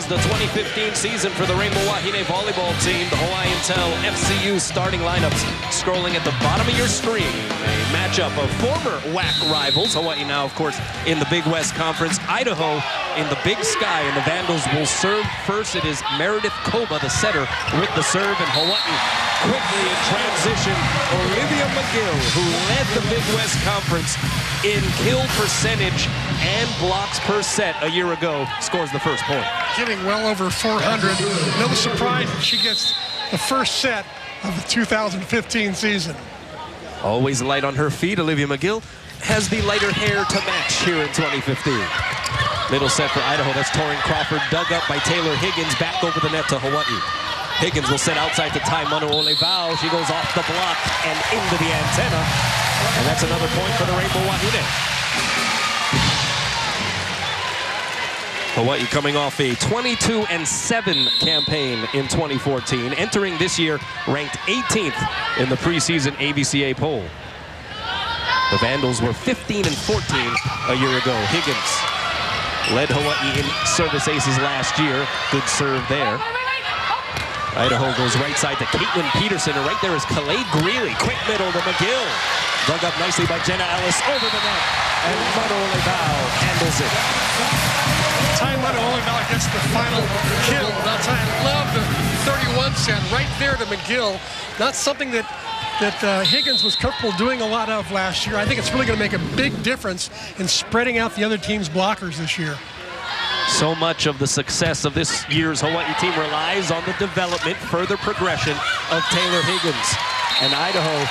begins the 2015 season for the Rainbow Wahine Volleyball team. The Hawaiian FCU starting lineups scrolling at the bottom of your screen. A matchup of former WAC rivals. Hawaii now, of course, in the Big West Conference. Idaho in the Big Sky, and the Vandals will serve first. It is Meredith Koba, the setter, with the serve, and Hawaii quickly in transition. Olivia McGill, who led the Big West Conference in kill percentage and blocks per set a year ago, scores the first point. Getting well over 400. No surprise that she gets the first set of the 2015 season. Always light on her feet, Olivia McGill has the lighter hair to match here in 2015. Middle set for Idaho, that's Torin Crawford, dug up by Taylor Higgins, back over the net to Hawaii. Higgins will set outside to Tai Manu Olevao. She goes off the block and into the antenna. And that's another point for the Rainbow Wahine. Hawaii coming off a 22-7 campaign in 2014, entering this year ranked 18th in the preseason ABCA poll. The Vandals were 15-14 a year ago. Higgins led Hawaii in service aces last year. Good serve there. Idaho goes right side to Caitlin Peterson, and right there is Calais Greeley. Quick middle to McGill. Dug up nicely by Jenna Ellis over the net. And Manu Olevao handles it. Tai Manu Olevao gets the final kill. I love the 31 set right there to McGill. Not something that Higgins was comfortable doing a lot of last year. I think it's really going to make a big difference in spreading out the other team's blockers this year. So much of the success of this year's Hawaii team relies on the development, further progression of Taylor Higgins. And Idaho,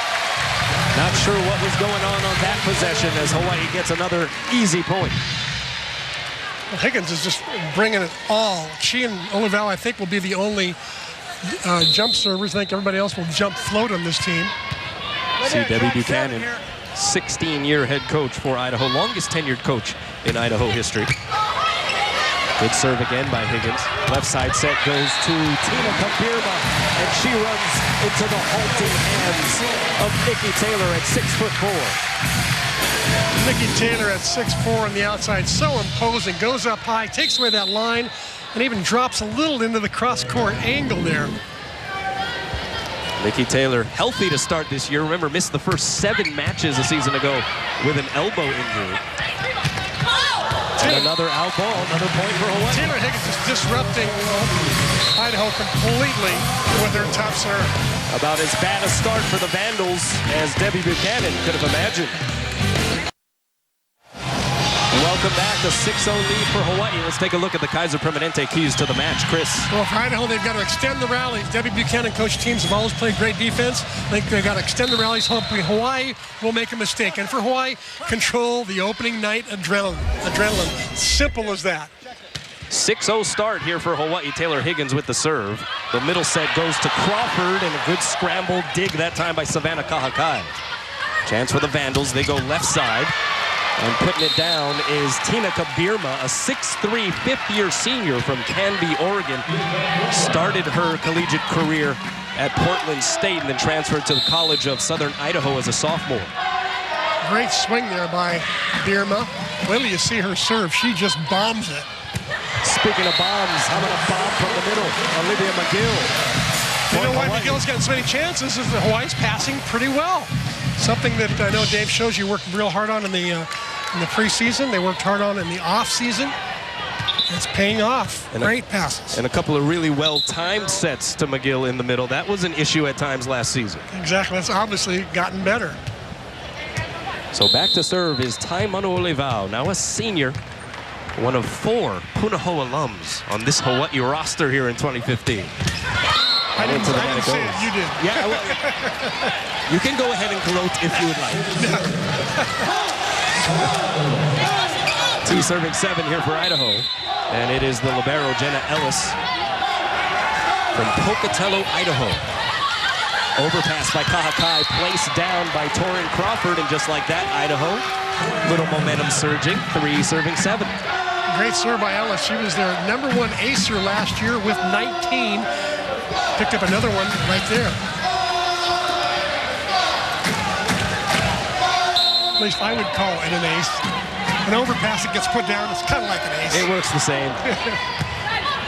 not sure what was going on that possession as Hawaii gets another easy point. Well, Higgins is just bringing it all. She and Olevao, I think, will be the only jump servers. I think everybody else will jump float on this team. See Debbie Buchanan, 16-year head coach for Idaho, longest tenured coach in Idaho history. Good serve again by Higgins. Left side set goes to Tina Kabirma, and she runs into the halting hands of Nikki Taylor at 6'4". Nikki Taylor at 6'4" on the outside, so imposing, goes up high, takes away that line, and even drops a little into the cross-court angle there. Nikki Taylor, healthy to start this year. Remember, missed the first 7 matches a season ago with an elbow injury. And another out ball, another point for Hawaii. Taylor Higgins is disrupting Idaho completely with her top serve. About as bad a start for the Vandals as Debbie Buchanan could have imagined. Welcome back, a 6-0 lead for Hawaii. Let's take a look at the Kaiser Permanente keys to the match. Chris. Well, for Idaho, they've got to extend the rallies. Debbie Buchanan coached teams have always played great defense. I think they've got to extend the rallies. Hopefully Hawaii will make a mistake. And for Hawaii, control the opening night adrenaline. Simple as that. 6-0 start here for Hawaii. Taylor Higgins with the serve. The middle set goes to Crawford, and a good scramble dig that time by Savannah Kahakai. Chance for the Vandals. They go left side. And putting it down is Tina Kabirma, a 6'3", fifth-year senior from Canby, Oregon. Started her collegiate career at Portland State and then transferred to the College of Southern Idaho as a sophomore. Great swing there by Birma. Wait till you see her serve. She just bombs it. Speaking of bombs, how about a bomb from the middle? Olivia McGill. You know why McGill's gotten so many chances is that Hawaii's passing pretty well. Something that I know Dave shows you worked real hard on in the preseason. They worked hard on in the off-season. It's paying off. Great passes. And a couple of really well-timed sets to McGill in the middle. That was an issue at times last season. Exactly. That's obviously gotten better. So back to serve is Tai Manu Olevao, now a senior. One of 4 Punahou alums on this Hawaii roster here in 2015. I didn't say it, you did. Yeah, well, you can go ahead and gloat if you would like. Two serving 7 here for Idaho. And it is the libero, Jenna Ellis from Pocatello, Idaho. Overpass by Kahakai, placed down by Torin Crawford, and just like that, Idaho, little momentum surging, 3 serving 7. Great serve by Ellis. She was their #1 acer last year with 19. Picked up another one right there. At least I would call it an ace. An overpass that gets put down, it's kind of like an ace. It works the same.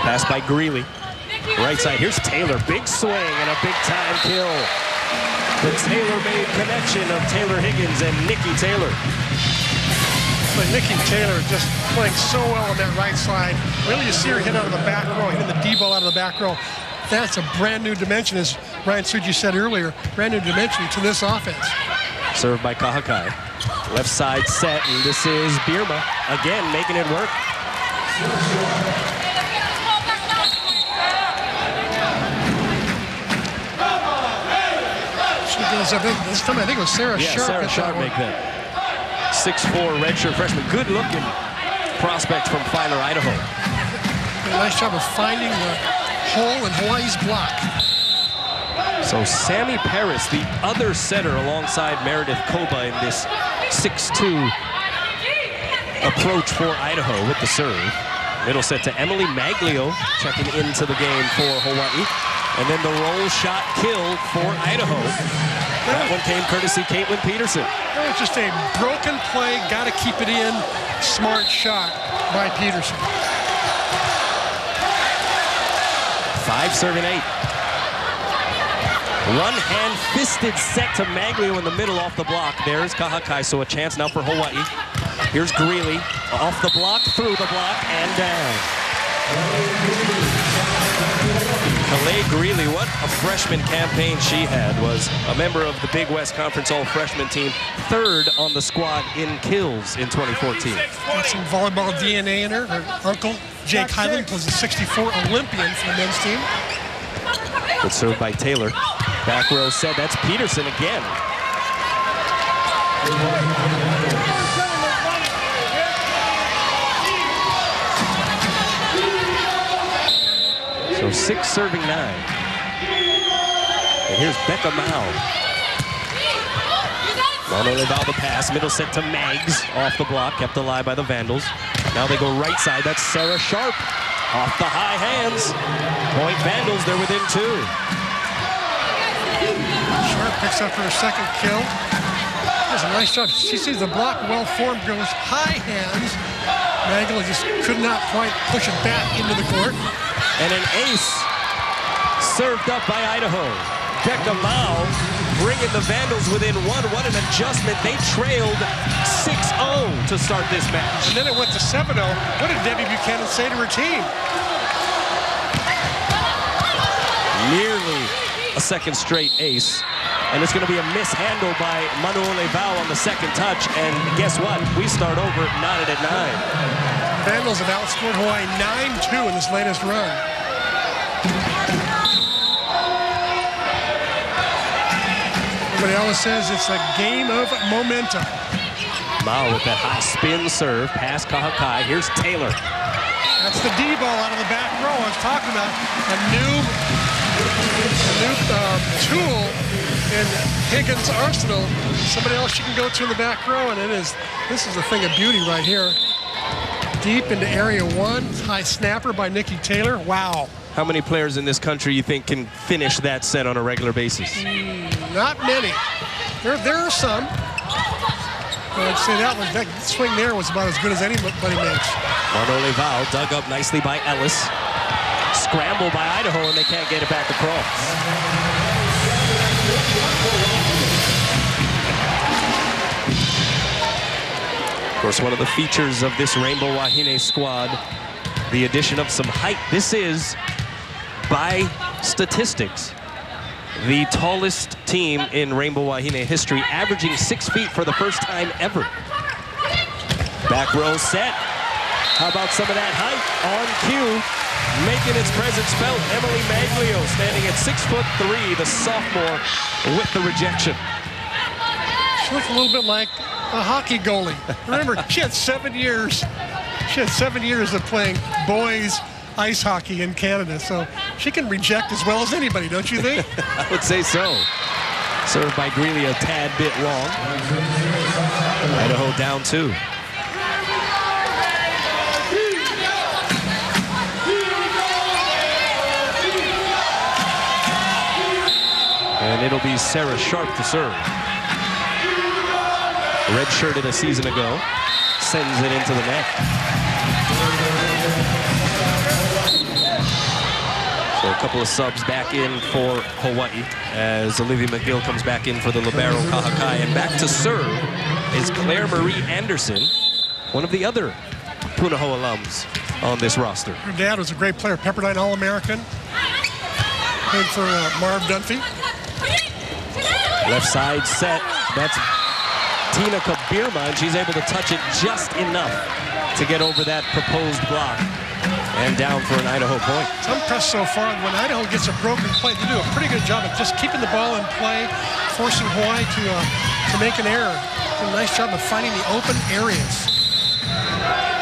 Pass by Greeley. Right side, here's Taylor. Big swing and a big time kill. The Taylor-made connection of Taylor Higgins and Nikki Taylor. But Nikki Taylor just playing so well on that right side. Really, you see her hit out of the back row, hitting the D-ball out of the back row. That's a brand new dimension, as Ryan Suji said earlier, brand new dimension to this offense. Served by Kahakai. Left side set, and this is Birma, again, making it work. This time I think it was Sarah Sharp. Sarah Sharp make that. 6'4" redshirt freshman. Good-looking prospect from Filer, Idaho. A nice job of finding the hole in Hawaii's block. So Sammy Paris, the other setter alongside Meredith Koba in this 6'2" approach for Idaho with the serve. Middle set to Emily Maglio, checking into the game for Hawaii. And then the roll shot kill for Idaho. That one came courtesy Caitlin Peterson. That was just a broken play, got to keep it in. Smart shot by Peterson. 5 serving 8. One hand fisted set to Maglio in the middle off the block. There's Kahakai, so a chance now for Hawaii. Here's Greeley off the block, through the block, and down. Kalei Greeley, what a freshman campaign she had. Was a member of the Big West Conference All-Freshman team, 3rd on the squad in kills in 2014. Got some volleyball DNA in her. Her uncle, Jake Highland, was a 64 Olympian for the men's team. Good serve by Taylor. Back row set, that's Peterson again. So 6 serving 9. And here's Becca Mao. Volleyball the pass, middle set to Mags. Off the block, kept alive by the Vandals. Now they go right side, that's Sarah Sharp. Off the high hands. Point Vandals, they're within 2. Sharp picks up her second kill. Does a nice job. She sees the block well formed, goes high hands. Magla just could not quite push it back into the court. And an ace served up by Idaho. Becca Mao bringing the Vandals within 1. What an adjustment. They trailed 6-0 to start this match. And then it went to 7-0. What did Debbie Buchanan say to her team? Nearly a second straight ace. And it's going to be a mishandle by Manuole Vau on the second touch. And guess what? We start over, knotted at 9. Vandals have outscored Hawaii 9-2 in this latest run. Everybody always says it's a game of momentum. Mao with that high spin serve, past Kahakai. Here's Taylor. That's the D-ball out of the back row. I was talking about a new tool in Higgins' arsenal. Somebody else you can go to in the back row, and this is a thing of beauty right here. Deep into area 1, high snapper by Nikki Taylor. Wow. How many players in this country you think can finish that set on a regular basis? Not many. There are some. I'd say that swing there was about as good as anybody makes. Manuole Vau dug up nicely by Ellis. Scramble by Idaho, and they can't get it back across. Of course, one of the features of this Rainbow Wahine squad, the addition of some height. This is, by statistics, the tallest team in Rainbow Wahine history, averaging 6 feet for the first time ever. Back row set. How about some of that height on cue? Making its presence felt, Emily Maglio standing at 6'3", the sophomore with the rejection. She looked a little bit like a hockey goalie. Remember, she had 7 years. She had 7 years of playing boys ice hockey in Canada, so she can reject as well as anybody, don't you think? I would say so. Served by Greeley a tad bit long. Idaho down 2. And it'll be Sarah Sharp to serve. Redshirted a season ago, sends it into the net. couple of subs back in for Hawaii as Olivia McGill comes back in for the libero Kahakai. And back to serve is Claire Marie Anderson, one of the other Punahou alums on this roster. Her dad was a great player, Pepperdine All-American. Played for Marv Dunphy. Left side set, that's Tina Kabirma, and she's able to touch it just enough to get over that proposed block. And down for an Idaho point. I'm impressed so far. When Idaho gets a broken play, they do a pretty good job of just keeping the ball in play, forcing Hawaii to make an error. Do a nice job of finding the open areas.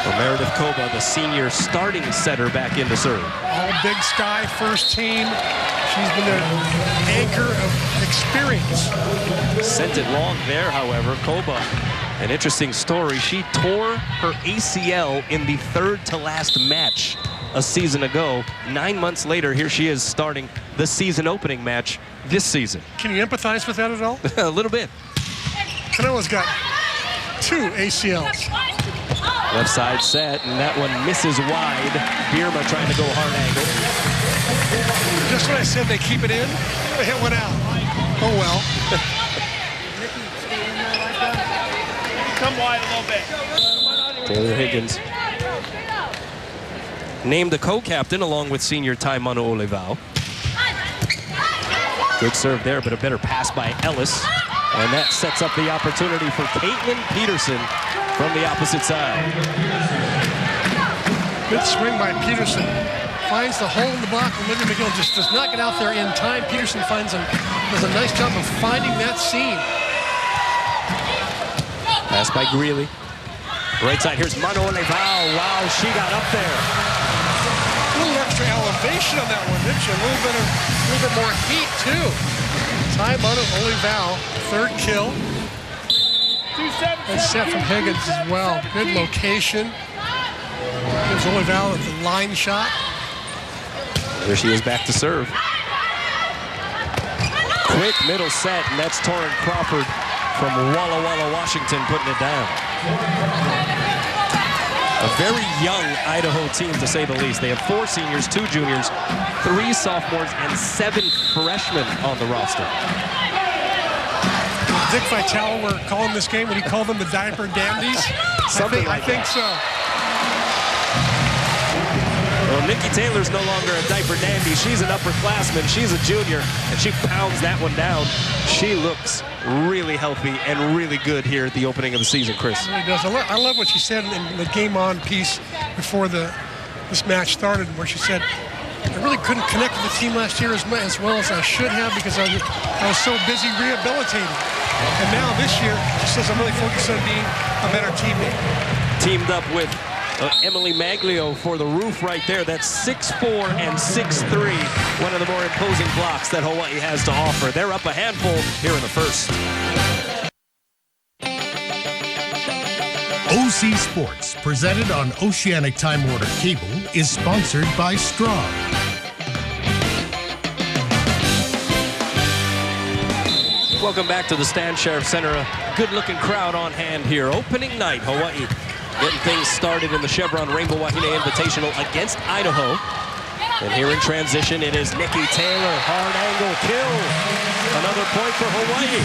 Well, Meredith Koba, the senior starting setter, back into serve. All Big Sky first team. She's been an anchor of experience. Sent it long there, however. Koba, an interesting story. She tore her ACL in the third to last match a season ago. 9 months later, here she is starting the season opening match this season. Can you empathize with that at all? A little bit. Kanoa's got 2 ACLs. Left side set, and that one misses wide. Birma trying to go hard angle. Just when I said they keep it in, they hit one out. Oh well. Come wide a little bit. Taylor Higgins named the co-captain along with senior Tai Manu Olivao. Good serve there, but a better pass by Ellis. And that sets up the opportunity for Caitlin Peterson from the opposite side. Good swing by Peterson. Finds the hole in the block. Olivia McGill just does not get out there in time. Peterson does a nice job of finding that seam. Pass by Greeley. Right side, here's Manu Olivao. Wow, she got up there. A little extra elevation on that one, didn't she? A little bit more heat, too. Tai Manu Olivao, third kill. And set from Higgins as well. Good location. There's Olivao with the line shot. There she is back to serve. Quick middle set, and that's Torrin Crawford from Walla Walla, Washington, putting it down. A very young Idaho team, to say the least. They have 4 seniors, 2 juniors, 3 sophomores, and 7 freshmen on the roster. Dick Vitale were calling this game when he called them the diaper dandies. I think so. Well, Nikki Taylor's no longer a diaper dandy. She's an upperclassman. She's a junior, and she pounds that one down. She looks really healthy and really good here at the opening of the season, Chris. She really does. I love what she said in the Game On piece before this match started, where she said, I really couldn't connect with the team last year as well as I should have because I was so busy rehabilitating. And now this year, she says I'm really focused on being a better teammate. Teamed up with Emily Maglio for the roof right there. That's 6'4" and 6'3", one of the more imposing blocks that Hawaii has to offer. They're up a handful here in the first. OC Sports, presented on Oceanic Time Warner Cable, is sponsored by Strong. Welcome back to the Stan Sheriff Center. A good-looking crowd on hand here. Opening night, Hawaii getting things started in the Chevron Rainbow Wahine Invitational against Idaho. And here in transition, it is Nikki Taylor. Hard angle kill. Another point for Hawaii.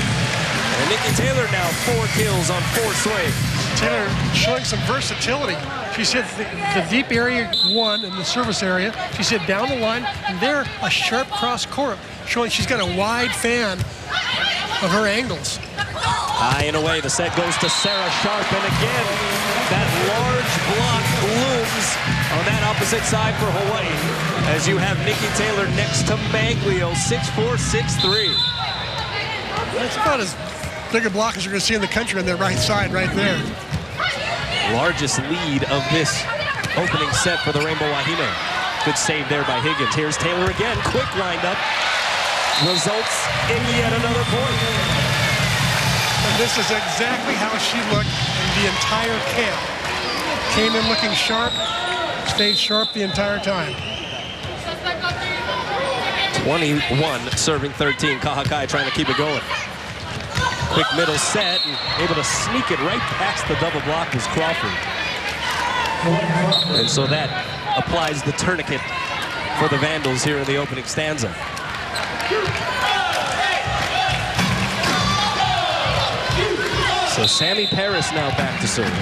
And Nikki Taylor now 4 kills on 4 swings. Taylor showing some versatility. She's hit the deep area 1 in the service area. She's hit down the line, and there a sharp cross court, showing she's got a wide fan of her angles. High and away, the set goes to Sarah Sharp, and again, that large block looms on that opposite side for Hawaii, as you have Nikki Taylor next to Maglio, 6'4", 6'3". That's about as big a block as you're going to see in the country on that right side right there. Largest lead of this opening set for the Rainbow Wahine. Good save there by Higgins. Here's Taylor again, quick windup. Results in yet another point. And this is exactly how she looked in the entire camp. Came in looking sharp, stayed sharp the entire time. 21 serving 13. Kahakai trying to keep it going. Quick middle set and able to sneak it right past the double block was Crawford. And so that applies the tourniquet for the Vandals here in the opening stanza. So Sammy Paris now back to serve.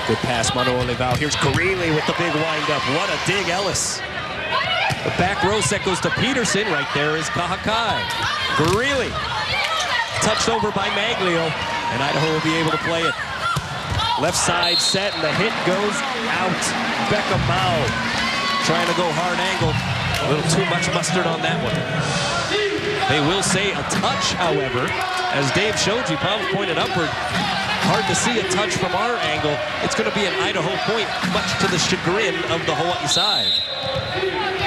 Good pass, Manu Olivao. Here's Greeley with the big windup. What a dig, Ellis. The back row set goes to Peterson. Right there is Kahakai. Greeley. Touched over by Maglio. And Idaho will be able to play it. Left side set, and the hit goes out. Becca Mao trying to go hard angle. A little too much mustard on that one. They will say a touch, however. As Dave showed you, Paul pointed upward. Hard to see a touch from our angle. It's going to be an Idaho point, much to the chagrin of the Hawaii side.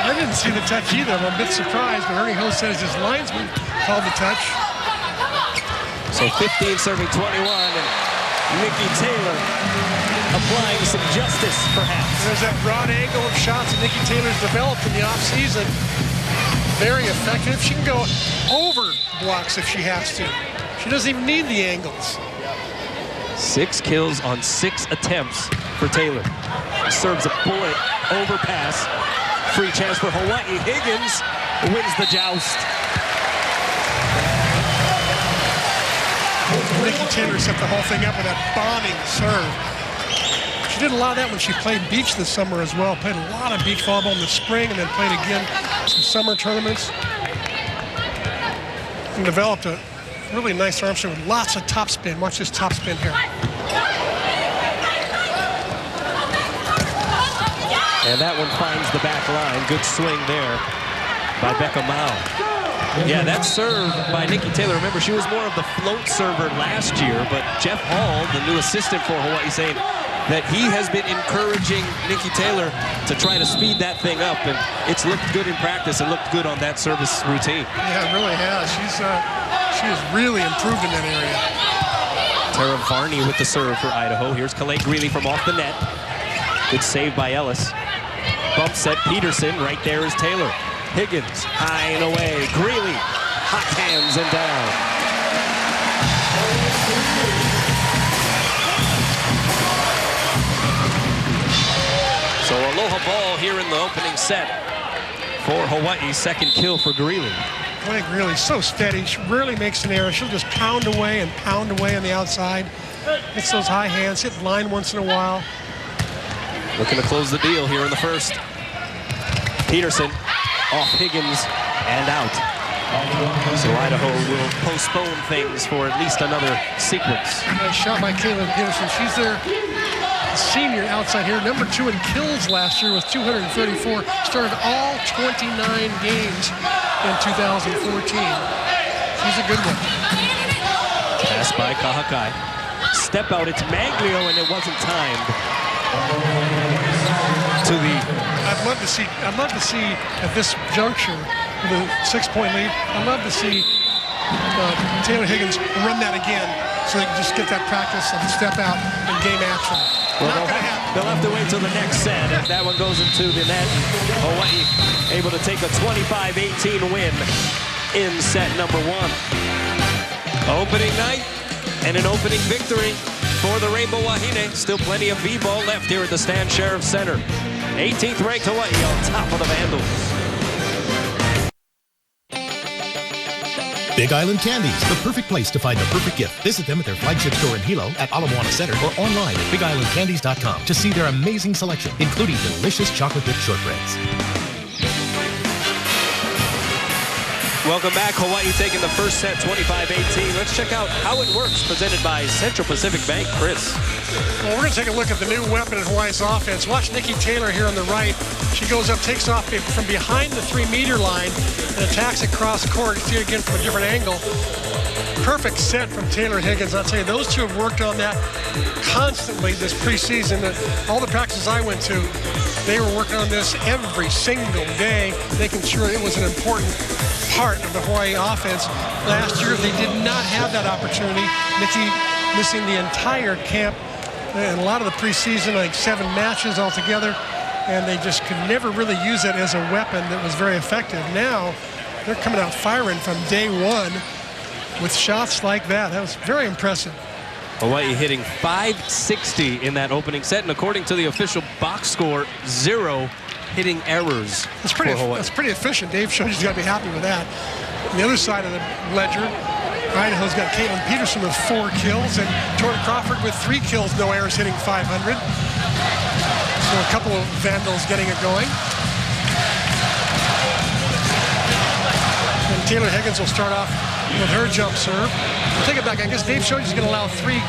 I didn't see the touch either. I'm a bit surprised, but Ernie Ho says his linesman called the touch. So 15 serving 21, and Nikki Taylor applying some justice, perhaps. There's that broad angle of shots that Nikki Taylor's developed in the offseason. Very effective. She can go over blocks if she has to. She doesn't even need the angles. 6 kills on 6 attempts for Taylor. Serves a bullet overpass. Free chance for Hawaii. Higgins wins the joust. Nikki Taylor set the whole thing up with that bombing serve. She did a lot of that when she played beach this summer as well. Played a lot of beach volleyball in the spring and then played again some summer tournaments. And developed a really nice arm swing with lots of topspin. Watch this topspin here. And that one finds the back line. Good swing there by Becca Mao. Yeah, that serve by Nikki Taylor. Remember, she was more of the float server last year, but Jeff Hall, the new assistant for Hawaii, saying that he has been encouraging Nikki Taylor to try to speed that thing up, and it's looked good in practice and looked good on that service routine. Yeah, it really has. She has really improved in that area. Tara Varney with the serve for Idaho. Here's Kalei Greeley from off the net. Good save by Ellis. Bump set Peterson. Right there is Taylor. Higgins, high and away. Greeley, hot hands and down. So aloha ball here in the opening set for Hawaii. Second kill for Greeley. Kalei Greeley, so steady. She rarely makes an error. She'll just pound away on the outside. Hits those high hands, hit line once in a while. Looking to close the deal here in the first. Peterson off Higgins and out. So Idaho will postpone things for at least another sequence. Nice shot by Caitlin Peterson. She's their senior outside here. Number 2 in kills last year with 234. Started all 29 games in 2014. She's a good one. Pass by Kahakai. Step out, it's Maglio, and it wasn't timed. To the... I'd love to see at this juncture, with a 6-point lead, I'd love to see Taylor Higgins run that again so they can just get that practice of step out and game action. Well, they'll have to wait till the next set. If that one goes into the net, Hawaii able to take a 25-18 win in set number 1. Opening night and an opening victory for the Rainbow Wahine. Still plenty of V-ball left here at the Stan Sheriff Center. 18th ranked Hawaii on top of the Vandals. Big Island Candies, the perfect place to find the perfect gift. Visit them at their flagship store in Hilo at Ala Moana Center or online at bigislandcandies.com to see their amazing selection, including delicious chocolate-dipped shortbreads. Welcome back. Hawaii taking the first set, 25-18. Let's check out how it works, presented by Central Pacific Bank. Chris. Well, we're going to take a look at the new weapon in Hawaii's offense. Watch Nikki Taylor here on the right. She goes up, takes off from behind the 3-meter line and attacks across court. See it again from a different angle. Perfect set from Taylor Higgins. I'll tell you, those two have worked on that constantly this preseason. All the practices I went to, they were working on this every single day, making sure it was an important part of the Hawaii offense. Last year, they did not have that opportunity. Nikki missing the entire camp and a lot of the preseason, like 7 matches altogether, and they just could never really use it as a weapon that was very effective. Now, they're coming out firing from day one with shots like that. That was very impressive. Hawaii hitting .560 in that opening set, and according to the official box score, 0 hitting errors. That's pretty efficient. Dave showed you's got to be happy with that. On the other side of the ledger, Idaho's got Caitlin Peterson with 4 kills and Jordan Crawford with 3 kills, no errors, hitting .500. So a couple of Vandals getting it going. And Taylor Higgins will start off with her jump serve. I'll take it back. I guess Dave showed he's going to allow three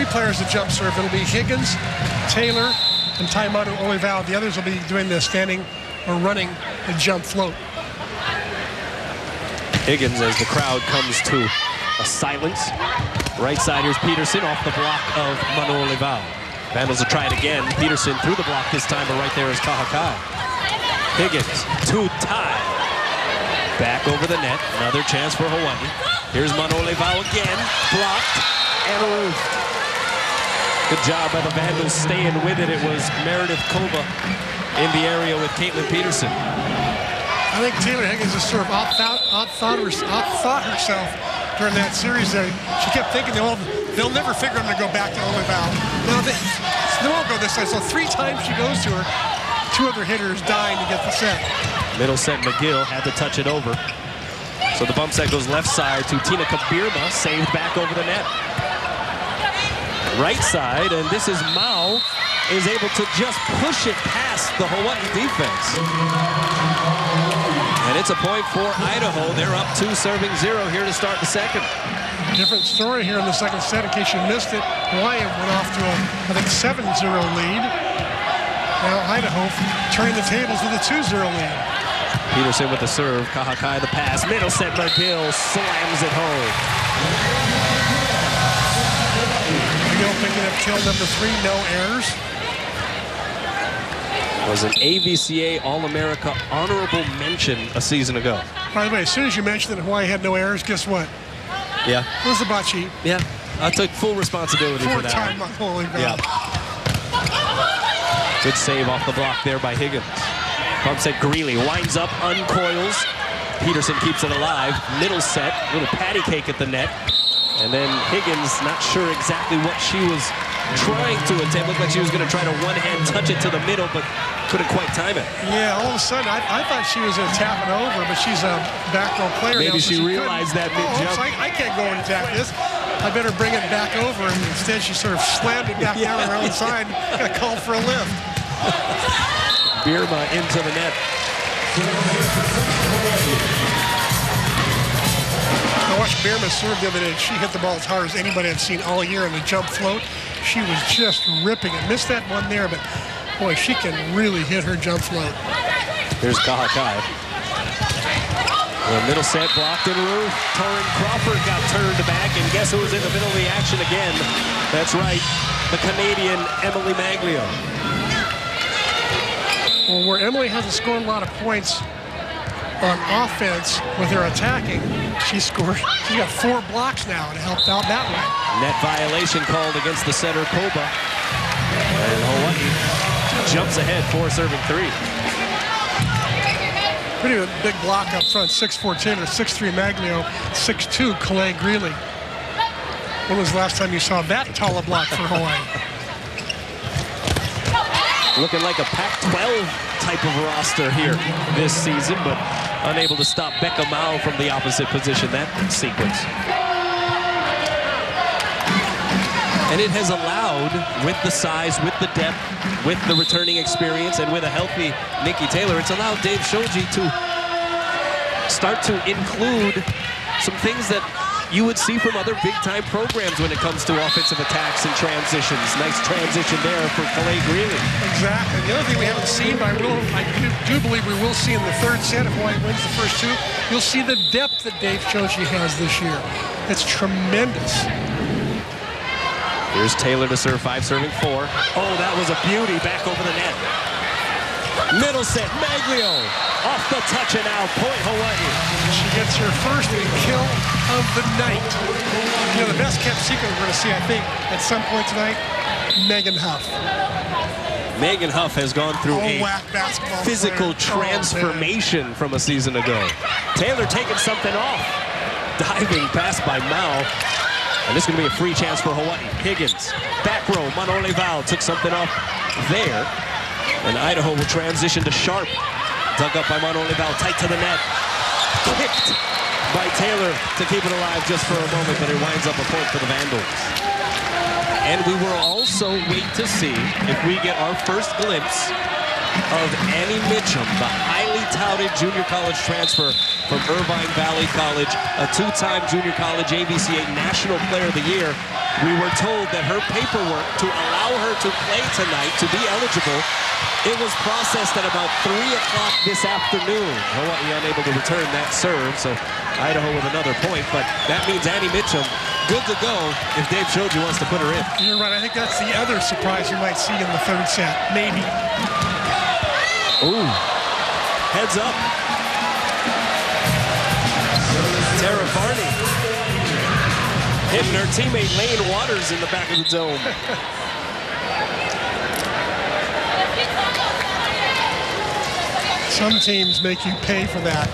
players to jump serve. It'll be Higgins, Taylor, and Taimanu Olivao. The others will be doing the standing or running the jump float. Higgins, as the crowd comes to a silence. Right side, here's Peterson off the block of Manu Olivao. Vandals will try it again. Peterson through the block this time, but right there is Kahakai. Higgins to tie. Back over the net. Another chance for Hawaii. Here's Manu Olivao again. Blocked. And a roof. Good job by the Vandals staying with it. It was Meredith Kova in the area with Caitlin Peterson. I think Taylor Higgins has sort of outthought herself during that series there. She kept thinking, they'll never figure I'm going to go back to Olivao. No, they won't go this side. So 3 times she goes to her, 2 other hitters dying to get the set. Middle set, McGill had to touch it over. So the bump set goes left side to Tina Kabirma, saved back over the net. Right side, and this is Mao, is able to just push it past the Hawaii defense. And it's a point for Idaho. They're up 2, serving 0 here to start the second. Different story here in the second set, in case you missed it. Hawaii went off to a, I think, 7-0 lead. Now Idaho turning the tables with a 2-0 lead. Peterson with the serve, Kahakai the pass, middle set, McGill slams it home. McGill picking up kill number 3, no errors. Was an AVCA All-America honorable mention a season ago. By the way, as soon as you mentioned that Hawaii had no errors, guess what? Yeah. It was the bocce. Yeah, I took full responsibility for that. 4-time on Holy Grail. Yeah. Good save off the block there by Higgins. Bump set, Greeley winds up, uncoils. Peterson keeps it alive. Middle set, little patty cake at the net. And then Higgins, not sure exactly what she was trying to attempt. Looked like she was going to try to one-hand touch it to the middle, but couldn't quite time it. Yeah, all of a sudden, I thought she was going to tap it over, but she's a back row player Maybe now, so she realized that mid-jump. I can't go and tap this. I better bring it back over, and instead she sort of slammed it back down on her own side. Got called for a lift. Birma into the net. I watched Birma serve the other day. She hit the ball as hard as anybody I've seen all year on the jump float. She was just ripping it. Missed that one there, but boy, she can really hit her jump float. Here's Kahakai. The middle set blocked in roof. Torrin Crawford got turned back, and guess who was in the middle of the action again? That's right, the Canadian Emily Maglio. Well, where Emily hasn't scored a lot of points on offense with her attacking, she's got 4 blocks now and helped out that way. Net violation called against the setter Koba. And Hawaii jumps ahead, 4 serving 3. Pretty big block up front, 6'4" Taylor, 6'3" Maglio, 6'2" Calais Greeley. When was the last time you saw that tall a block for Hawaii? Looking like a Pac-12 type of roster here this season, but unable to stop Becca Mao from the opposite position that sequence. And it has allowed, with the size, with the depth, with the returning experience, and with a healthy Nikki Taylor, it's allowed Dave Shoji to start to include some things that you would see from other big-time programs when it comes to offensive attacks and transitions. Nice transition there for Calais Greeley. Exactly. The other thing we haven't seen, but I do believe we will see in the third set if Hawaii wins the first 2, you'll see the depth that Dave Shoji has this year. It's tremendous. Here's Taylor to serve 5, serving 4. Oh, that was a beauty back over the net. Middle set, Maglio off the touch, and now point Hawaii. She gets her first kill of the night. You know, the best kept secret we're going to see, I think, at some point tonight, Megan Huff. Megan Huff has gone through a physical player. transformation from a season ago. Taylor taking something off. Diving pass by Mao. And this is going to be a free chance for Hawaii. Higgins, back row, Manole Val took something off there. And Idaho will transition to Sharp. Dug up by Manole Val, tight to the net. Kicked by Taylor to keep it alive just for a moment, but it winds up a point for the Vandals. And we will also wait to see if we get our first glimpse of Annie Mitchum, the highly touted junior college transfer from Irvine Valley College, a two-time junior college AVCA National Player of the Year. We were told that her paperwork to allow her to play tonight, to be eligible, it was processed at about 3 o'clock this afternoon. Hawaii unable to return that serve, so Idaho with another point, but that means Annie Mitchum good to go if Dave Shoji wants to put her in. You're right. I think that's the other surprise you might see in the third set, maybe. Ooh, heads up. Tara Varney hitting her teammate Lane Waters in the back of the dome. Some teams make you pay for that.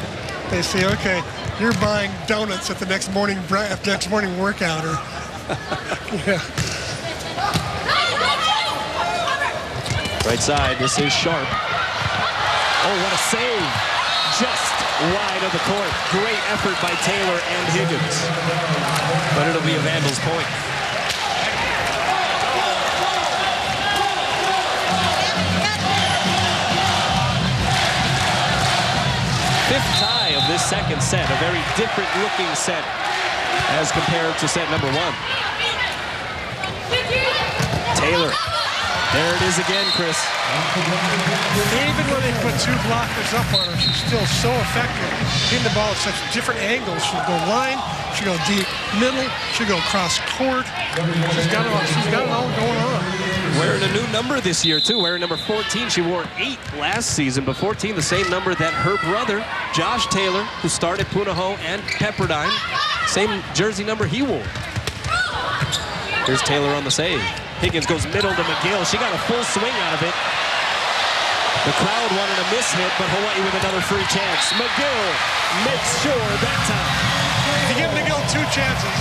They say, okay, you're buying donuts at the next morning workout. Or, yeah. Right side, this is Sharp. Oh, what a save. Just wide of the court. Great effort by Taylor and Higgins. But it'll be a Vandals point. Fifth tie of this second set. A very different looking set as compared to set number 1. Taylor. There it is again, Chris. Even when they put 2 blockers up on her, she's still so effective hitting the ball at such different angles. She'll go line, she'll go deep middle, she'll go cross court. She's got it all going on. Wearing a new number this year, too. Wearing number 14. She wore 8 last season, but 14, the same number that her brother, Josh Taylor, who started Punahou and Pepperdine, same jersey number he wore. Here's Taylor on the save. Higgins goes middle to McGill. She got a full swing out of it. The crowd wanted a miss hit, but Hawaii with another free chance. McGill makes sure that time. If you give McGill 2 chances,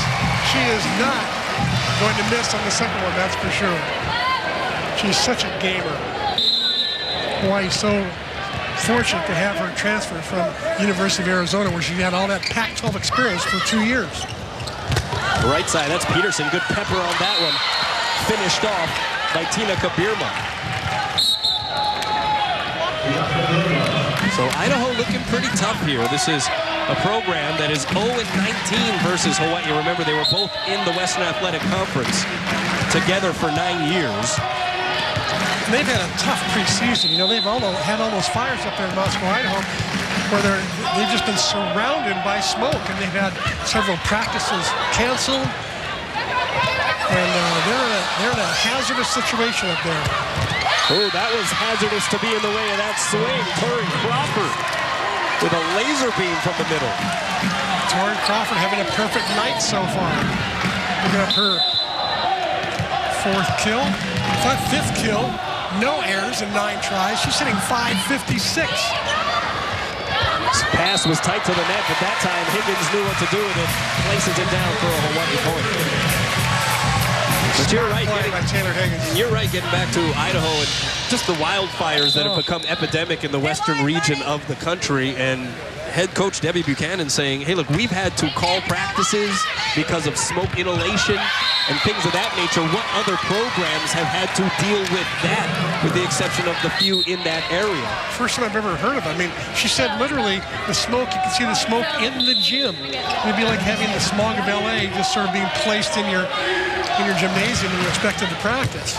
she is not going to miss on the second one, that's for sure. She's such a gamer. Hawaii's so fortunate to have her transfer from University of Arizona, where she had all that Pac-12 experience for 2 years. Right side, that's Peterson. Good pepper on that one. Finished off by Tina Kabirma. So Idaho looking pretty tough here. This is a program that is 0-19 versus Hawaii. Remember, they were both in the Western Athletic Conference together for 9 years. They've had a tough preseason. You know, they've had all those fires up there in Moscow, Idaho, where they've just been surrounded by smoke, and they've had several practices canceled. And they're in a hazardous situation up there. Oh, that was hazardous to be in the way of that swing. Tori Crawford with a laser beam from the middle. Tori Crawford having a perfect night so far. Looking up her 4th kill. 5th kill. No errors in 9 tries. She's hitting .556. This pass was tight to the net, but that time Higgins knew what to do with it. Places it down for a Hawaii point. But you're right, getting back to Idaho and just the wildfires that have become epidemic in the western region of the country. And head coach Debbie Buchanan saying, hey, look, we've had to call practices because of smoke inhalation and things of that nature. What other programs have had to deal with that, with the exception of the few in that area? First time I've ever heard of it. I mean, she said literally the smoke, you can see the smoke in the gym. It'd be like having the smog of LA just sort of being placed in your gymnasium and you're expected to practice.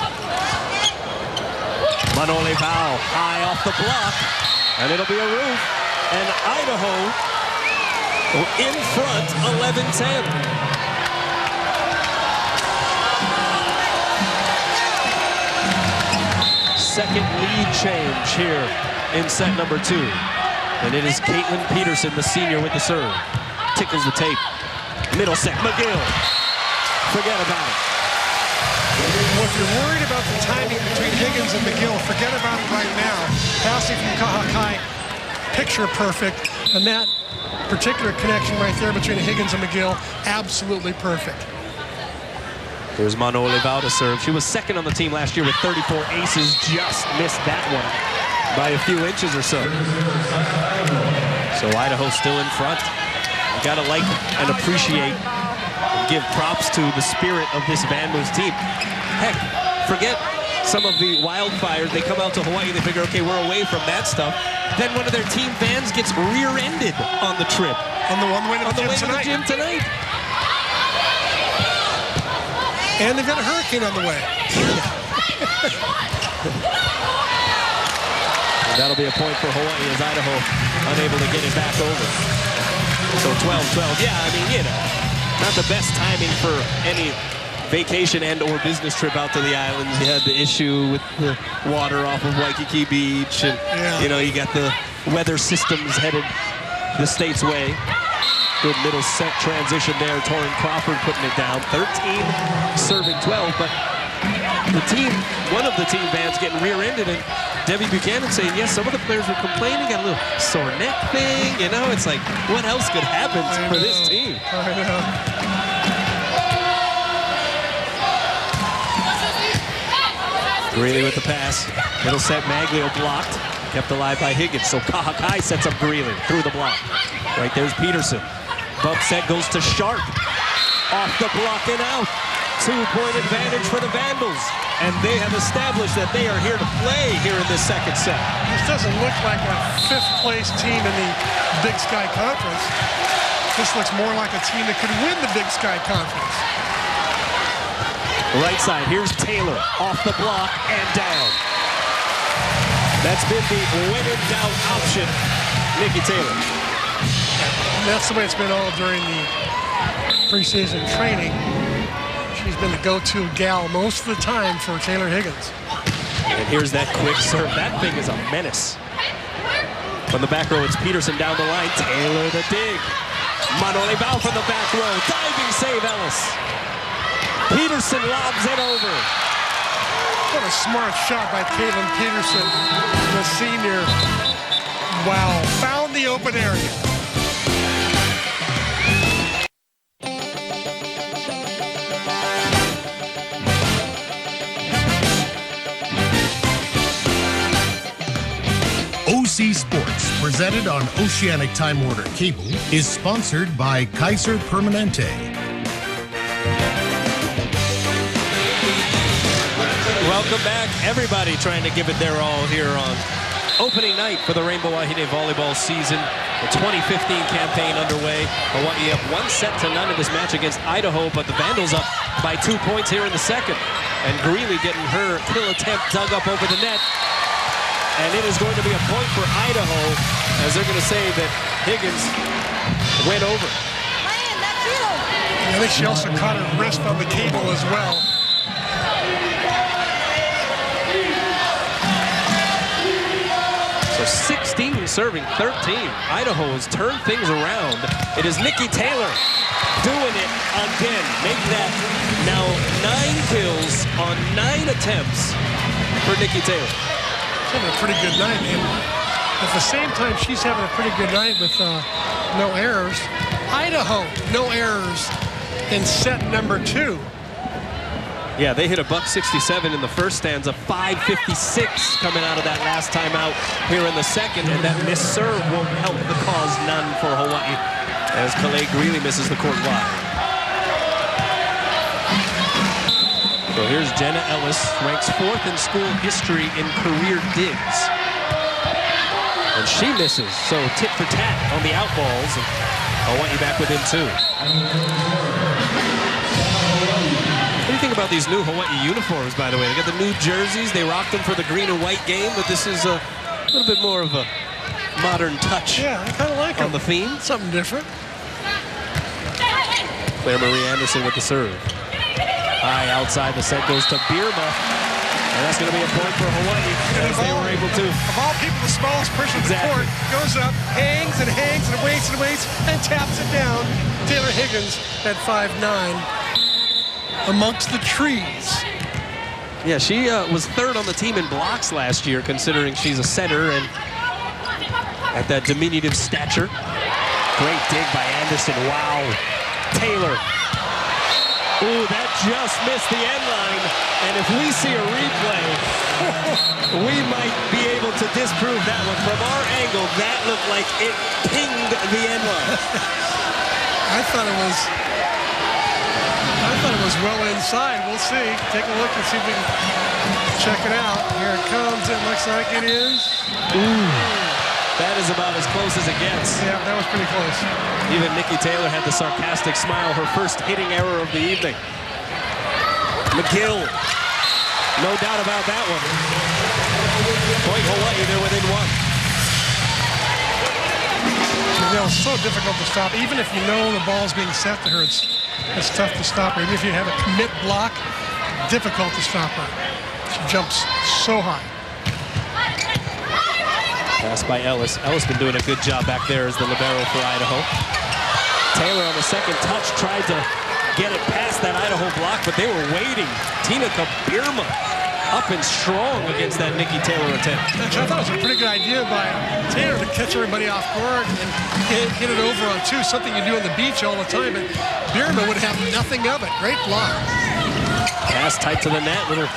Manole Val high off the block, and it'll be a roof. And Idaho in front, 11-10. Second lead change here in set number 2. And it is Caitlin Peterson, the senior, with the serve. Tickles the tape. Middle set, McGill. Forget about it. Well, if you're worried about the timing between Higgins and McGill, forget about it right now. Passing from Kahakai, picture perfect. And that particular connection right there between Higgins and McGill, absolutely perfect. Here's Mano Olivao to serve. She was second on the team last year with 34 aces. Just missed that one by a few inches or so. So Idaho still in front. You gotta like and appreciate and give props to the spirit of this Vandals team. Heck, forget some of the wildfires. They come out to Hawaii, they figure, okay, we're away from that stuff. Then one of their team vans gets rear-ended on the trip. On the way to the gym tonight. And they've got a hurricane on the way. That'll be a point for Hawaii as Idaho unable to get it back over. So 12-12. Yeah, I mean, you know, not the best timing for any vacation and or business trip out to the islands. You had the issue with the water off of Waikiki Beach, and you know, you got the weather systems headed the state's way. Good middle set transition there. Torin Crawford putting it down. 13 serving 12, but the team, one of the team vans getting rear-ended, and Debbie Buchanan saying, yes, some of the players were complaining, got a little sore neck thing, you know, it's like, what else could happen for this team? I know. Greeley with the pass. Middle set, Maglio blocked. Kept alive by Higgins. So Kahakai sets up Greeley through the block. Right there's Peterson. Bump set goes to Sharp. Off the block and out. 2-point advantage for the Vandals. And they have established that they are here to play here in this second set. This doesn't look like a fifth-place team in the Big Sky Conference. This looks more like a team that could win the Big Sky Conference. Right side, here's Taylor. Off the block and down. That's been the when-in-doubt option, Nikki Taylor. That's the way it's been all during the preseason training. She's been the go-to gal most of the time for Taylor Higgins. And here's that quick serve. That thing is a menace. From the back row, it's Peterson down the line. Taylor the dig. Mano Olivao from the back row. Diving save, Ellis. Peterson lobs it over. What a smart shot by Caitlin Peterson, the senior. Wow, found the open area. OC Sports, presented on Oceanic Time Warner Cable, is sponsored by Kaiser Permanente. Welcome back, everybody trying to give it their all here on opening night for the Rainbow Wahine Volleyball season. The 2015 campaign underway. Hawaii up 1-0 in this match against Idaho, but the Vandals up by 2 points here in the second. And Greeley getting her kill attempt dug up over the net. And it is going to be a point for Idaho, as they're going to say that Higgins went over. I think she also caught her wrist on the cable as well. So 16 serving 13. Idaho has turned things around. It is Nikki Taylor doing it again. Make that now 9 kills on 9 attempts for Nikki Taylor. She's having a pretty good night, and at the same time she's having a pretty good night with no errors. Idaho, no errors in set number 2. Yeah, they hit a $167 in the first stanza, 556 coming out of that last timeout here in the second, and that missed serve won't help the cause none for Hawaii as Kalei Greeley misses the court wide. So here's Jenna Ellis, ranks 4th in school history in career digs. And she misses, so tit for tat on the out balls, and Hawaii back within 2. What do you think about these new Hawaii uniforms, by the way? They got the new jerseys. They rocked them for the green and white game, but this is a little bit more of a modern touch. Yeah, I kind of like on the theme. Something different. Claire Marie Anderson with the serve. High outside, the set goes to Birma. And that's going to be a point for Hawaii as they were able to. Of all people, the smallest person in the court goes up, hangs and hangs and waits and waits, and taps it down. Taylor Higgins at 5'9". Amongst the trees. Yeah, she was 3rd on the team in blocks last year, considering she's a setter and at that diminutive stature. Great dig by Anderson. Wow. Taylor Ooh, that just missed the end line. And if we see a replay, we might be able to disprove that one. From our angle, that looked like it pinged the end line. I thought it was well inside. We'll see. Take a look and see if we can check it out. Here it comes. It looks like it is. Ooh. That is about as close as it gets. Yeah, that was pretty close. Even Nikki Taylor had the sarcastic smile, her first hitting error of the evening. McGill, no doubt about that one. Point Hawaii, they're within one. You know, it's so difficult to stop. Even if you know the ball's being set to her, it's tough to stop her. Even if you have a commit block, difficult to stop her. She jumps so high. Pass by Ellis. Ellis been doing a good job back there as the libero for Idaho. Taylor on the second touch tried to get it past that Idaho block, but they were waiting. Tina Kabirma up and strong against that Nikki Taylor attempt. Actually, I thought it was a pretty good idea by Taylor to catch everybody off guard and hit it over on two, something you do on the beach all the time, but Birma would have nothing of it. Great block. Pass tight to the net, little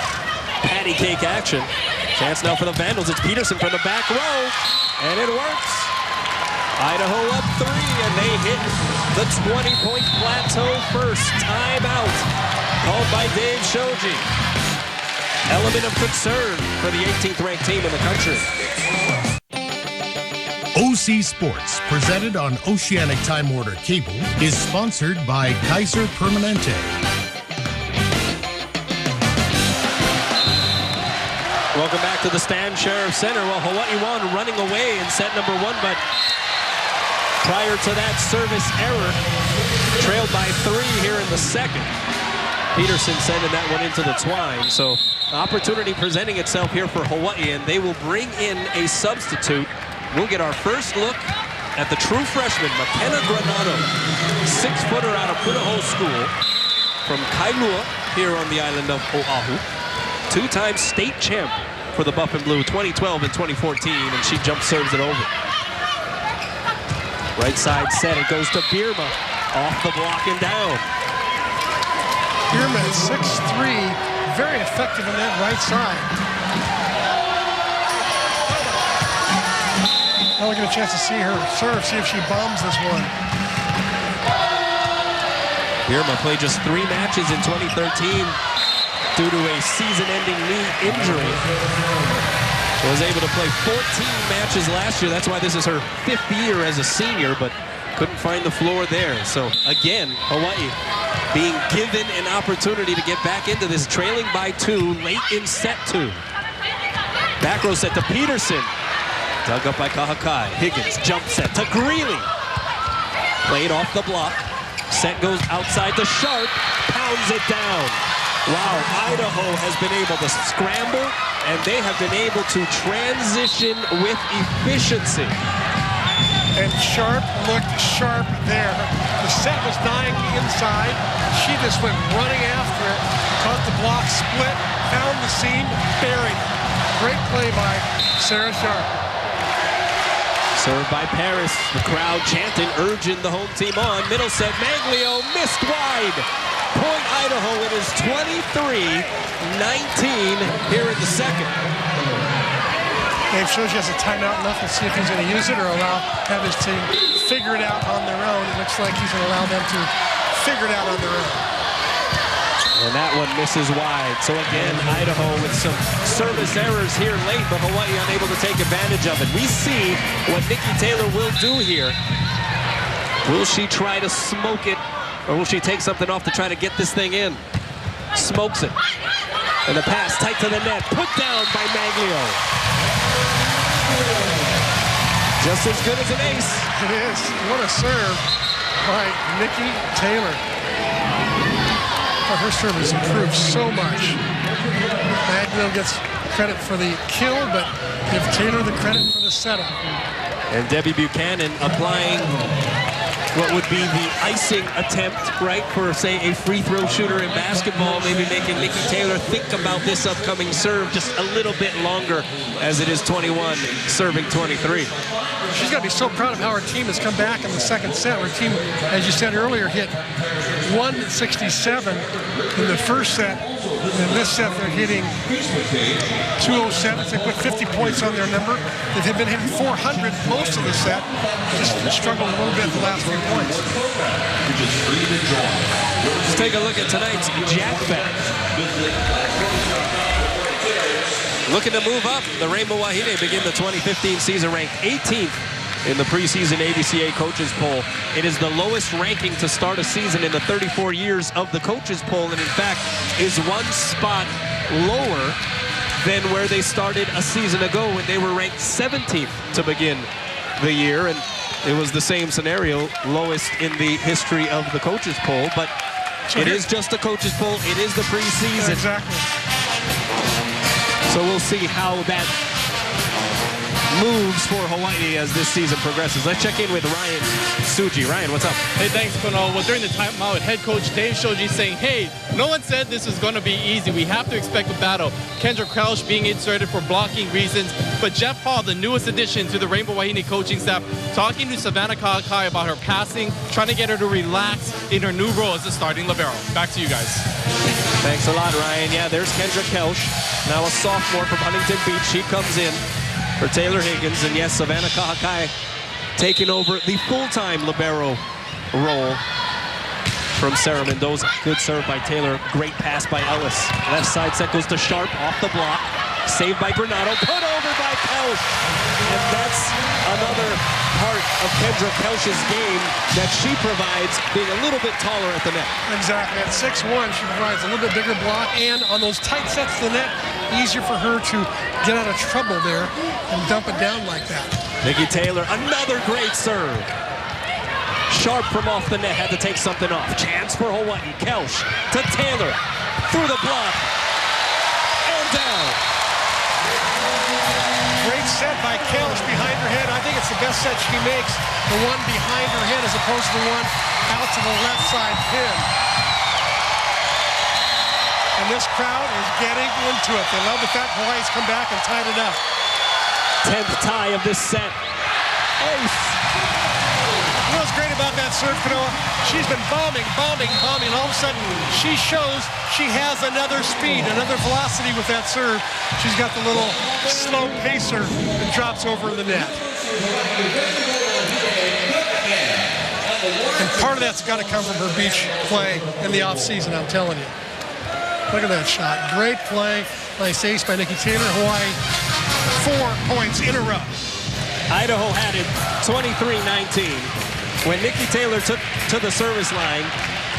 patty cake action. Chance now for the Vandals. It's Peterson from the back row, and it works. Idaho up 3, and they hit the 20-point plateau first. Timeout called by Dave Shoji. Element of concern for the 18th ranked team in the country. OC Sports, presented on Oceanic Time Warner Cable, is sponsored by Kaiser Permanente. Welcome back to the Stan Sheriff Center. Well, Hawaii won running away in set number 1, but prior to that service error, trailed by 3 here in the second. Peterson sending that one into the twine. So opportunity presenting itself here for Hawaii, and they will bring in a substitute. We'll get our first look at the true freshman, McKenna Granado, 6-footer out of Idaho School from Kailua here on the island of Oahu. 2-time state champ for the Buff and Blue, 2012 and 2014, and she jump serves it over. Right side set, it goes to Birma, off the block and down. Birma is 6'3", very effective on that right side. Now we get a chance to see her serve, see if she bombs this one. Birma played just 3 matches in 2013 due to a season-ending knee injury. She was able to play 14 matches last year. That's why this is her 5th year as a senior, but couldn't find the floor there. So again, Hawaii being given an opportunity to get back into this, trailing by 2 late in set 2. Back row set to Peterson. Dug up by Kahakai. Higgins jump set to Greeley. Played off the block. Set goes outside to Sharp. Pounds it down. Wow, Idaho has been able to scramble, and they have been able to transition with efficiency. And Sharp looked sharp there. The set was dying inside. She just went running after it, caught the block, split, found the seam, buried. Great play by Sarah Sharp. Served by Paris. The crowd chanting, urging the home team on. Middle set, Maglio missed wide. Point Idaho, it is 23-19 here in the second. Dave shows you has a timeout left. Let's see if he's going to use it or have his team figure it out on their own. It looks like he's going to allow them to figure it out on their own. And that one misses wide. So again, Idaho with some service errors here late, but Hawaii unable to take advantage of it. We see what Nikki Taylor will do here. Will she try to smoke it, or will she take something off to try to get this thing in? Smokes it. And the pass tight to the net, put down by Maglio. Just as good as an ace. It is. What a serve by Nikki Taylor. Her service improved so much. Maglio gets credit for the kill, but give Taylor the credit for the setup. And Debbie Buchanan applying what would be the icing attempt, right, for, say, a free throw shooter in basketball, maybe making Nikki Taylor think about this upcoming serve just a little bit longer, as it is 21, serving 23. she's got to be so proud of how her team has come back in the second set. Her team, as you said earlier, hit 167 in the first set. In this set, they're hitting 207. They put 50 points on their number. They've been hitting 400 most of the set. Just struggled a little bit the last few points. Let's take a look at tonight's Jack Bet. Looking to move up, the Rainbow Wahine begin the 2015 season ranked 18th in the preseason ABCA coaches poll. It is the lowest ranking to start a season in the 34 years of the coaches poll, and in fact is one spot lower than where they started a season ago when they were ranked 17th to begin the year. And it was the same scenario, lowest in the history of the coaches poll, but so it is just a coaches poll. It is the preseason. Exactly. So we'll see how that moves for Hawaii as this season progresses. Let's check in with Ryan Suji. Ryan, what's up? Hey, thanks, Kuno. Well, during the timeout, head coach Dave Shoji saying, hey, no one said this is going to be easy. We have to expect a battle. Kendra Crouch being inserted for blocking reasons. But Jeff Hall, the newest addition to the Rainbow Wahine coaching staff, talking to Savannah Ka'akai about her passing, trying to get her to relax in her new role as the starting libero. Back to you guys. Thanks a lot, Ryan. Yeah, there's Kendra Kelch, now a sophomore from Huntington Beach. She comes in for Taylor Higgins, and yes, Savannah Ka'akai taking over the full-time libero role from Sarah Mendoza. Good serve by Taylor, great pass by Ellis. Left side set goes to Sharp, off the block, saved by Granado, put over by Kelch. And that's another part of Kendra Kelch's game that she provides, being a little bit taller at the net. Exactly. At 6'1", she provides a little bit bigger block, and on those tight sets to the net, easier for her to get out of trouble there and dump it down like that. Nikki Taylor, another great serve. Sharp from off the net, had to take something off. Chance for Hawaii. Kelch to Taylor, through the block, and down. Great set by Kelch behind her head. I think it's the best set she makes, the one behind her head as opposed to the one out to the left side pin. And this crowd is getting into it. They love the fact Hawaii's come back and tied it up. 10th tie of this set. Ace. You know what's great about that serve, Kanoa? She's been bombing. And all of a sudden, she shows she has another speed, another velocity with that serve. She's got the little slow pacer that drops over the net. And part of that's got to come from her beach play in the offseason, I'm telling you. Look at that shot. Great play. Nice ace by Nikki Taylor. Hawaii, 4 points in a row. Idaho had it 23-19. When Nikki Taylor took to the service line,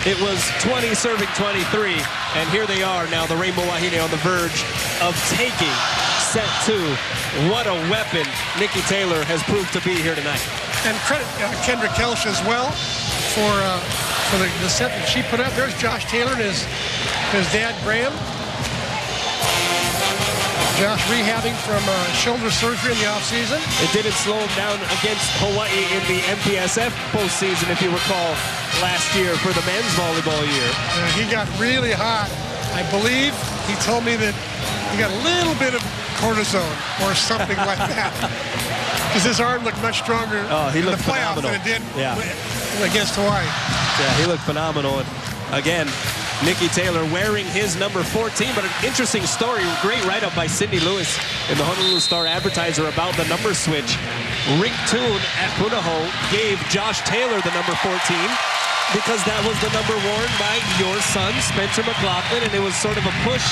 it was 20 serving 23. And here they are now, the Rainbow Wahine on the verge of taking set 2. What a weapon Nikki Taylor has proved to be here tonight. And credit Kendra Kelch as well for the set that she put up. There's Josh Taylor and his dad, Graham. Josh rehabbing from shoulder surgery in the offseason. It didn't slow him down against Hawaii in the MPSF postseason, if you recall, last year for the men's volleyball year. He got really hot. I believe he told me that he got a little bit of cortisone or something like that. Because his arm looked much stronger he in the looked playoffs phenomenal. than it did against Hawaii. Yeah, he looked phenomenal. And again, Nikki Taylor wearing his number 14, but an interesting story, great write-up by Cindy Lewis in the Honolulu Star-Advertiser about the number switch. Rick Toon at Punahou gave Josh Taylor the number 14 because that was the number worn by your son, Spencer McLaughlin, and it was sort of a push,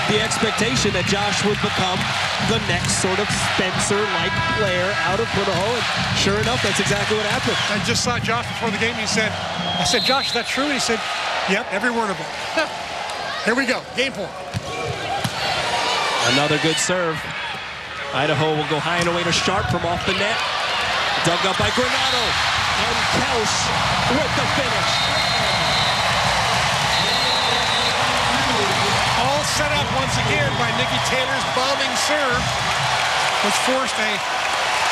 the expectation that Josh would become the next sort of Spencer-like player out of Punahou, and sure enough, that's exactly what happened. I just saw Josh before the game. I said, Josh, is that true? He said, yep, every word of it. Here we go, game point. Another good serve. Idaho will go high and away to Sharp from off the net. Dug up by Granado. And Kelch with the finish. All set up once again by Nikki Taylor's bombing serve, which forced a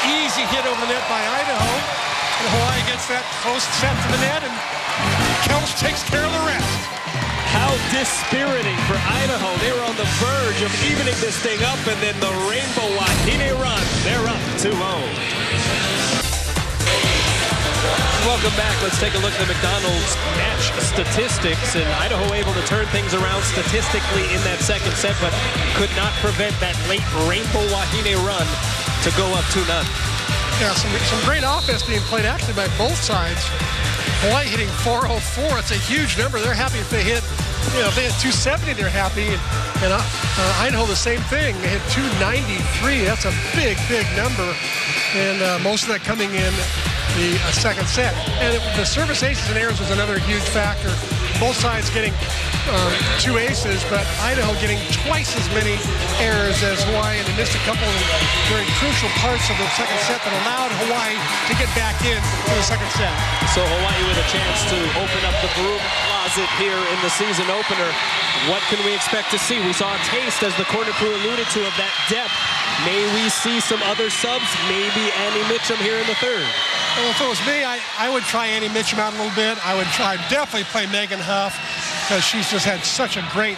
easy hit over the net by Idaho. And Hawaii gets that close set to the net, and Kelch takes care of the rest. How dispiriting for Idaho. They were on the verge of evening this thing up, and then the Rainbow Wahine run. They're up 2-0. Welcome back. Let's take a look at the McDonald's match statistics. And Idaho able to turn things around statistically in that second set, but could not prevent that late Rainbow Wahine run to go up 2-0. Yeah, some great offense being played actually by both sides. Hawaii hitting 404. It's a huge number. They're happy if they hit, if they hit 270, they're happy. And Idaho, the same thing. They hit 293. That's a big, big number. And most of that coming in the second set. And the service aces and errors was another huge factor. Both sides getting 2 aces, but Idaho getting twice as many errors as Hawaii, and they missed a couple of very crucial parts of the second set that allowed Hawaii to get back in for the second set. So Hawaii with a chance to open up the broom closet here in the season opener. What can we expect to see? We saw a taste, as the corner crew alluded to, of that depth. May we see some other subs? Maybe Annie Mitchum here in the third. Well, if it was me, I would try Annie Mitchum out a little bit. I would definitely play Megan Huff, because she's just had such a great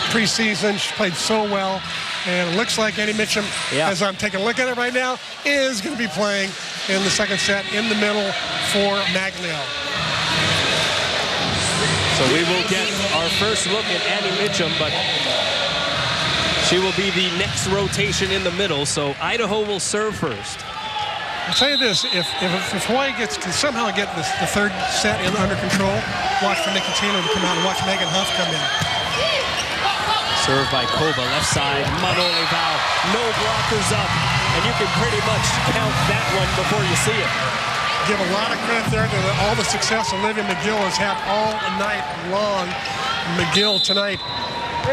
preseason. She played so well. And it looks like Annie Mitchum, as I'm taking a look at it right now, is going to be playing in the second set in the middle for Maglio. So we will get our first look at Annie Mitchum, but she will be the next rotation in the middle. So Idaho will serve first. I'll tell you this, if Hawaii can somehow get the third set under control, watch for Nikki Taylor to come out and watch Megan Huff come in. Served by Koba, left side, Manole Val, no blockers up, and you can pretty much count that one before you see it. Give a lot of credit there to all the success Olivia McGill has had all night long. McGill tonight,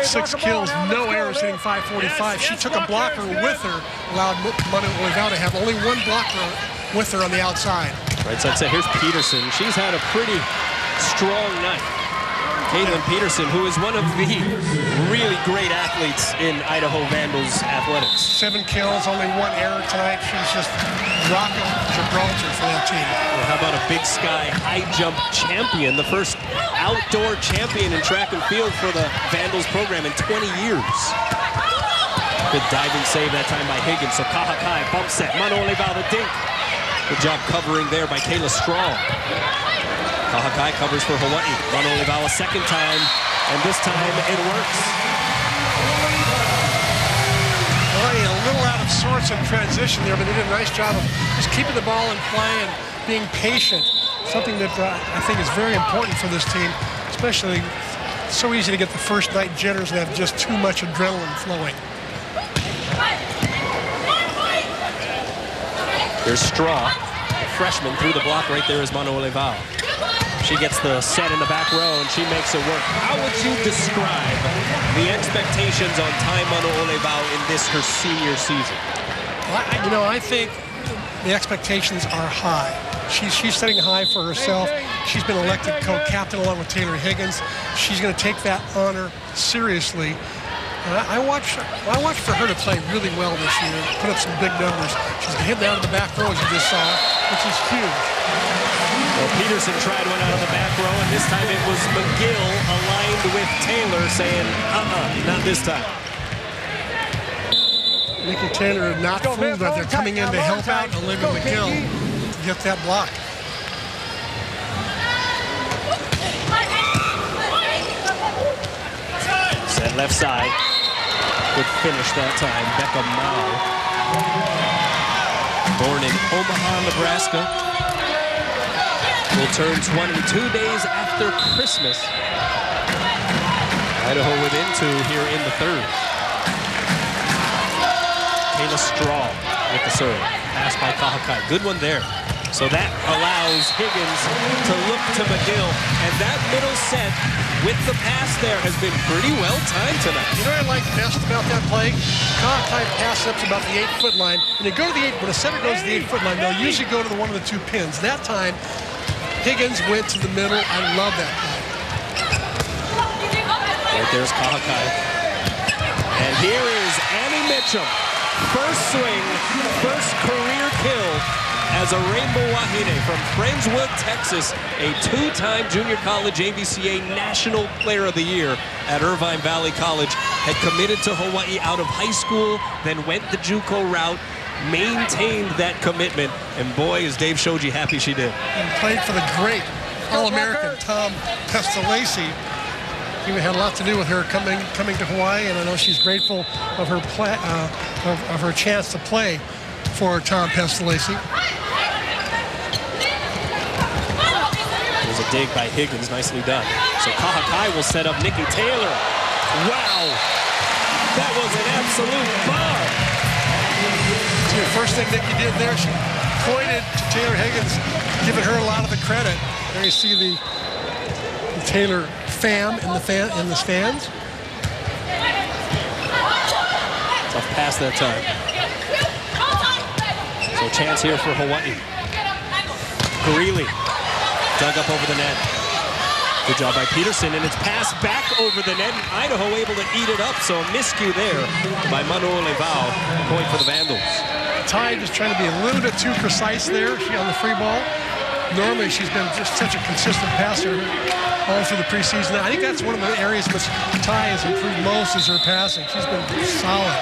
6 kills, no errors, hitting 545. She took a blocker with her, allowed Manole Val to have only 1 blocker with her on the outside. Right side set, here's Peterson. She's had a pretty strong night. Caitlin Peterson, who is one of the really great athletes in Idaho Vandals athletics. 7 kills, only 1 error tonight. She's just rocking Gibraltar for that team. Well, how about a Big Sky high jump champion, the first outdoor champion in track and field for the Vandals program in 20 years. Good diving save that time by Higgins. So Kahakai, bump set, Manole Val the dink. Good job covering there by Kayla Strong. Kahakai covers for Hawaii. Manole Val a second time, and this time it works. Hawaii a little out of sorts in transition there, but they did a nice job of just keeping the ball in play and being patient. Something that I think is very important for this team, especially it's so easy to get the first night jitters and have just too much adrenaline flowing. There's Straw, freshman, through the block. Right there is Manole Val. She gets the set in the back row, and she makes it work. How would you describe the expectations on Ty Manole Val in this, her senior season? Well, I think the expectations are high. She's setting high for herself. She's been elected co-captain along with Taylor Higgins. She's going to take that honor seriously. I watched for her to play really well this year, put up some big numbers. She's hitting out of the back row, as you just saw, which is huge. Well, Peterson tried one out of the back row, and this time it was McGill aligned with Taylor saying, not this time. Nikki Taylor not fooled that they're coming in to help out Olivia McGill to get that block. Set left side. Good finish that time. Becca Mao. Born in Omaha, Nebraska. Will turn 22 days after Christmas. Idaho within 2 here in the third. Kayla Straw with the serve. Pass by Kahakai. Good one there. So that allows Higgins to look to McGill. And that middle set with the pass there has been pretty well timed tonight. You know what I like best about that play? Kahakai pass up to about the 8-foot line. When they go to the 8, when a center goes to the 8-foot line, they'll usually go to one of the 2 pins. That time, Higgins went to the middle. I love that play. Right there's Kahakai. And here is Annie Mitchum. First swing, first career kill as a Rainbow Wahine from Friendswood, Texas, a 2-time junior college AVCA National Player of the Year at Irvine Valley College. Had committed to Hawaii out of high school, then went the JUCO route, maintained that commitment, and boy, is Dave Shoji happy she did. And played for the great All-American Tom Pestalacy. He had a lot to do with her coming to Hawaii, and I know she's grateful of her of her chance to play for Tom Pestalacy. There's a dig by Higgins, nicely done. So Kahakai will set up Nikki Taylor. Wow, that was an absolute bomb. See, the first thing Nikki did there, she pointed to Taylor Higgins, giving her a lot of the credit. There you see the Taylor fam in the stands. Tough pass that time. So chance here for Hawaii. Greeley dug up over the net. Good job by Peterson, and it's passed back over the net. Idaho able to eat it up, so a miscue there by Manuole Vau. Point for the Vandals. Ty just trying to be a little bit too precise there. She on the free ball. Normally she's been just such a consistent passer all through the preseason. I think that's one of the areas which Ty has improved most is her passing. She's been solid.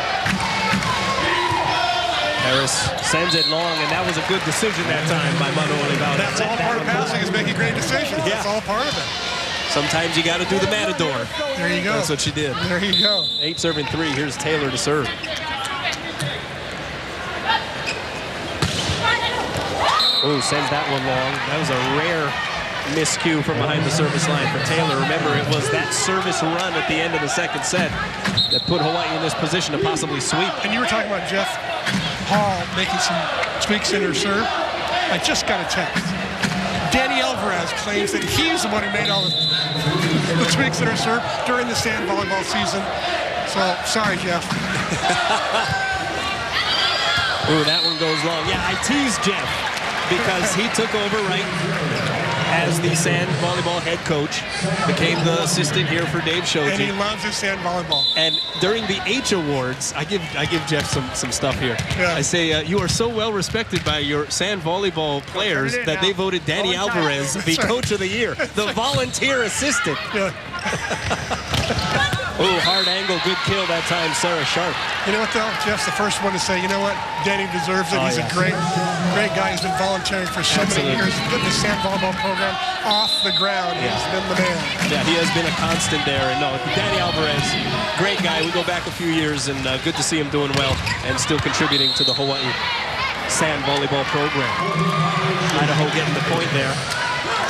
Harris sends it long, and that was a good decision that time by Manuole Vau. That's all part of passing is making great decisions. Yeah. That's all part of it. Sometimes you got to do the matador. There you go. That's what she did. There you go. 8 serving 3. Here's Taylor to serve. Oh, sends that one long. That was a rare miscue from behind the service line for Taylor. Remember, it was that service run at the end of the second set that put Hawaii in this position to possibly sweep. And you were talking about Jeff Hall making some tweaks in her serve. I just got a text. Danny Alvarez claims that he's the one who made all the tweaks in her serve during the sand volleyball season. So, sorry, Jeff. Ooh, that one goes long. Yeah, I teased Jeff because he took over right as the sand volleyball head coach, became the assistant here for Dave Shoji. And he loves his sand volleyball. And during the H Awards, I give Jeff some stuff here. Yeah. I say, you are so well respected by your sand volleyball players that they voted Danny Alvarez the coach of the year, the volunteer assistant. Yeah. Oh, hard angle, good kill that time, Sarah Sharp. You know what, though? Jeff's the first one to say, you know what? Danny deserves it. Oh, He's yeah. a great guy. He's been volunteering for so many years. Put the sand volleyball program off the ground. Yeah. He's been the man. Yeah, he has been a constant there. And no, Danny Alvarez, great guy. We go back a few years, and good to see him doing well and still contributing to the Hawaii sand volleyball program. Idaho getting the point there.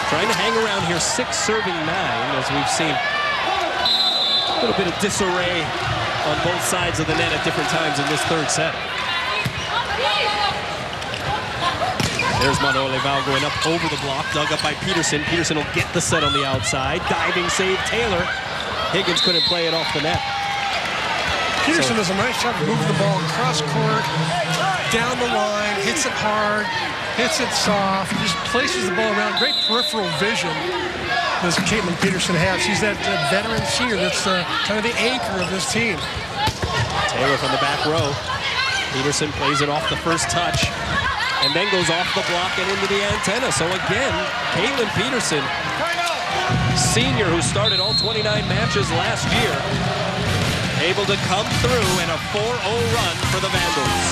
Trying to hang around here, 6 serving 9, as we've seen. A little bit of disarray on both sides of the net at different times in this third set. There's Manuole Vau going up over the block, dug up by Peterson. Peterson will get the set on the outside. Diving save, Taylor. Higgins couldn't play it off the net. Peterson does a nice job of moving the ball across court, down the line, hits it hard, hits it soft, just places the ball around. Great peripheral vision does Caitlin Peterson have. She's that veteran senior that's kind of the anchor of this team. Taylor from the back row. Peterson plays it off the first touch and then goes off the block and into the antenna. So again, Caitlin Peterson, senior who started all 29 matches last year, able to come through in a 4-0 run for the Vandals.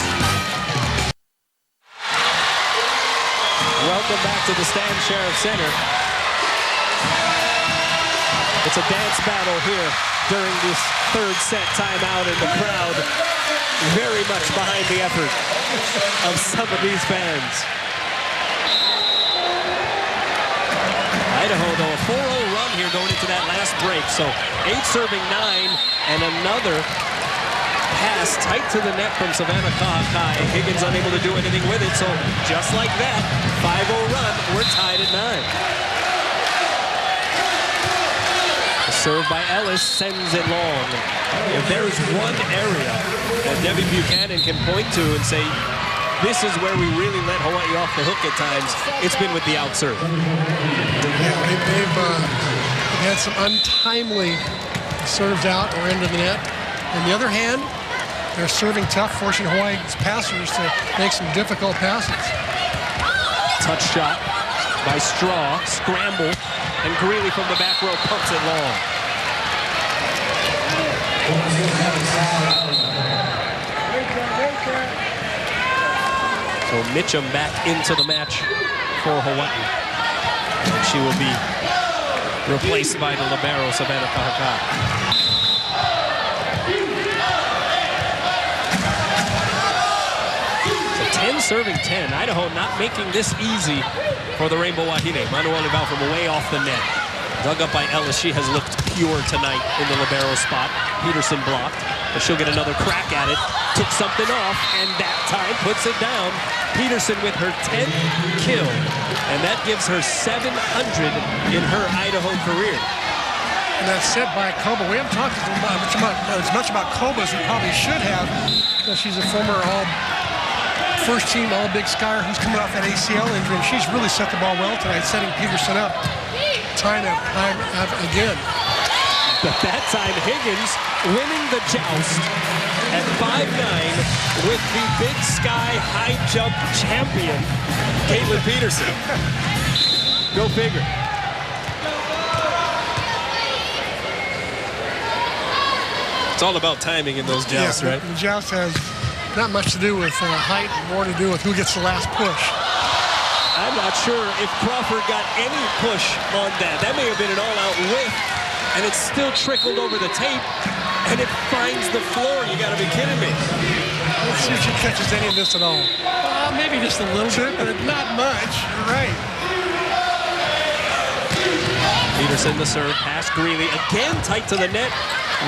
Welcome back to the Stan Sheriff Center. It's a dance battle here during this third set timeout, and the crowd very much behind the effort of some of these fans. Idaho, though, a 4-0 run here going into that last break. So 8 serving 9, and another pass tight to the net from Savannah Kahakai. Higgins unable to do anything with it, so just like that, 5-0 run, we're tied at 9. Served by Ellis, sends it long. If there is one area that Debbie Buchanan can point to and say, this is where we really let Hawaii off the hook at times, it's been with the out serve. Yeah, they've had some untimely serves out or into the net. On the other hand, they're serving tough, forcing Hawaii's passers to make some difficult passes. Touch shot by Straw, scramble, and Greeley from the back row pumps it long. So Mitchum back into the match for Hawaii. And she will be replaced by the libero, Savannah Kahaka. So 10 serving 10. Idaho not making this easy for the Rainbow Wahine. Manu Olivao from way off the net. Dug up by Ellis. She has looked pure tonight in the libero spot. Peterson blocked, but she'll get another crack at it. Took something off, and that time puts it down. Peterson with her 10th kill, and that gives her 700 in her Idaho career. And that's set by Koba. We haven't talked as much about Koba as we probably should have, because she's a former first team All-Big Skyer who's coming off that ACL injury, and she's really set the ball well tonight, setting Peterson up time again. But that time, Higgins winning the joust at 5'9" with the Big Sky high jump champion, Caitlin Peterson. Go figure. It's all about timing in those jousts, right? The joust has not much to do with height, more to do with who gets the last push. I'm not sure if Crawford got any push on that. That may have been an all-out whiff, and it still trickled over the tape, and it finds the floor. You got to be kidding me. Let's see if she catches any of this at all. Maybe just a little bit, but not much. You're right. Peterson the serve, pass Greeley, again tight to the net.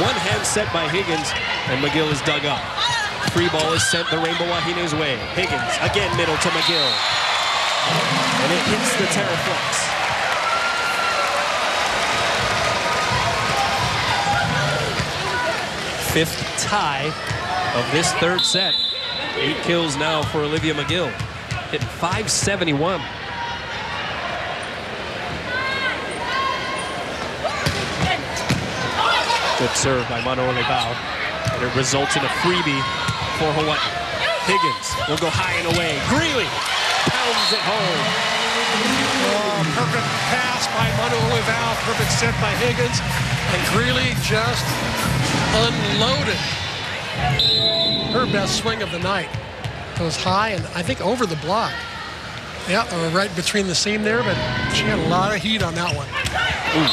One hand set by Higgins, and McGill is dug up. Free ball is sent the Rainbow Wahine's way. Higgins, again middle to McGill. And it hits the Terraflex. Fifth tie of this third set. 8 kills now for Olivia McGill. Hitting .571. Good serve by Manu Olivao. And it results in a freebie for Hawaii. Higgins will go high and away. Greeley pounds it home. Perfect pass by Manu Olivao. Perfect set by Higgins. And Greeley just unloaded. Her best swing of the night. Goes high and I think over the block. Yeah, right between the seam there, but she had a lot of heat on that one. Ooh,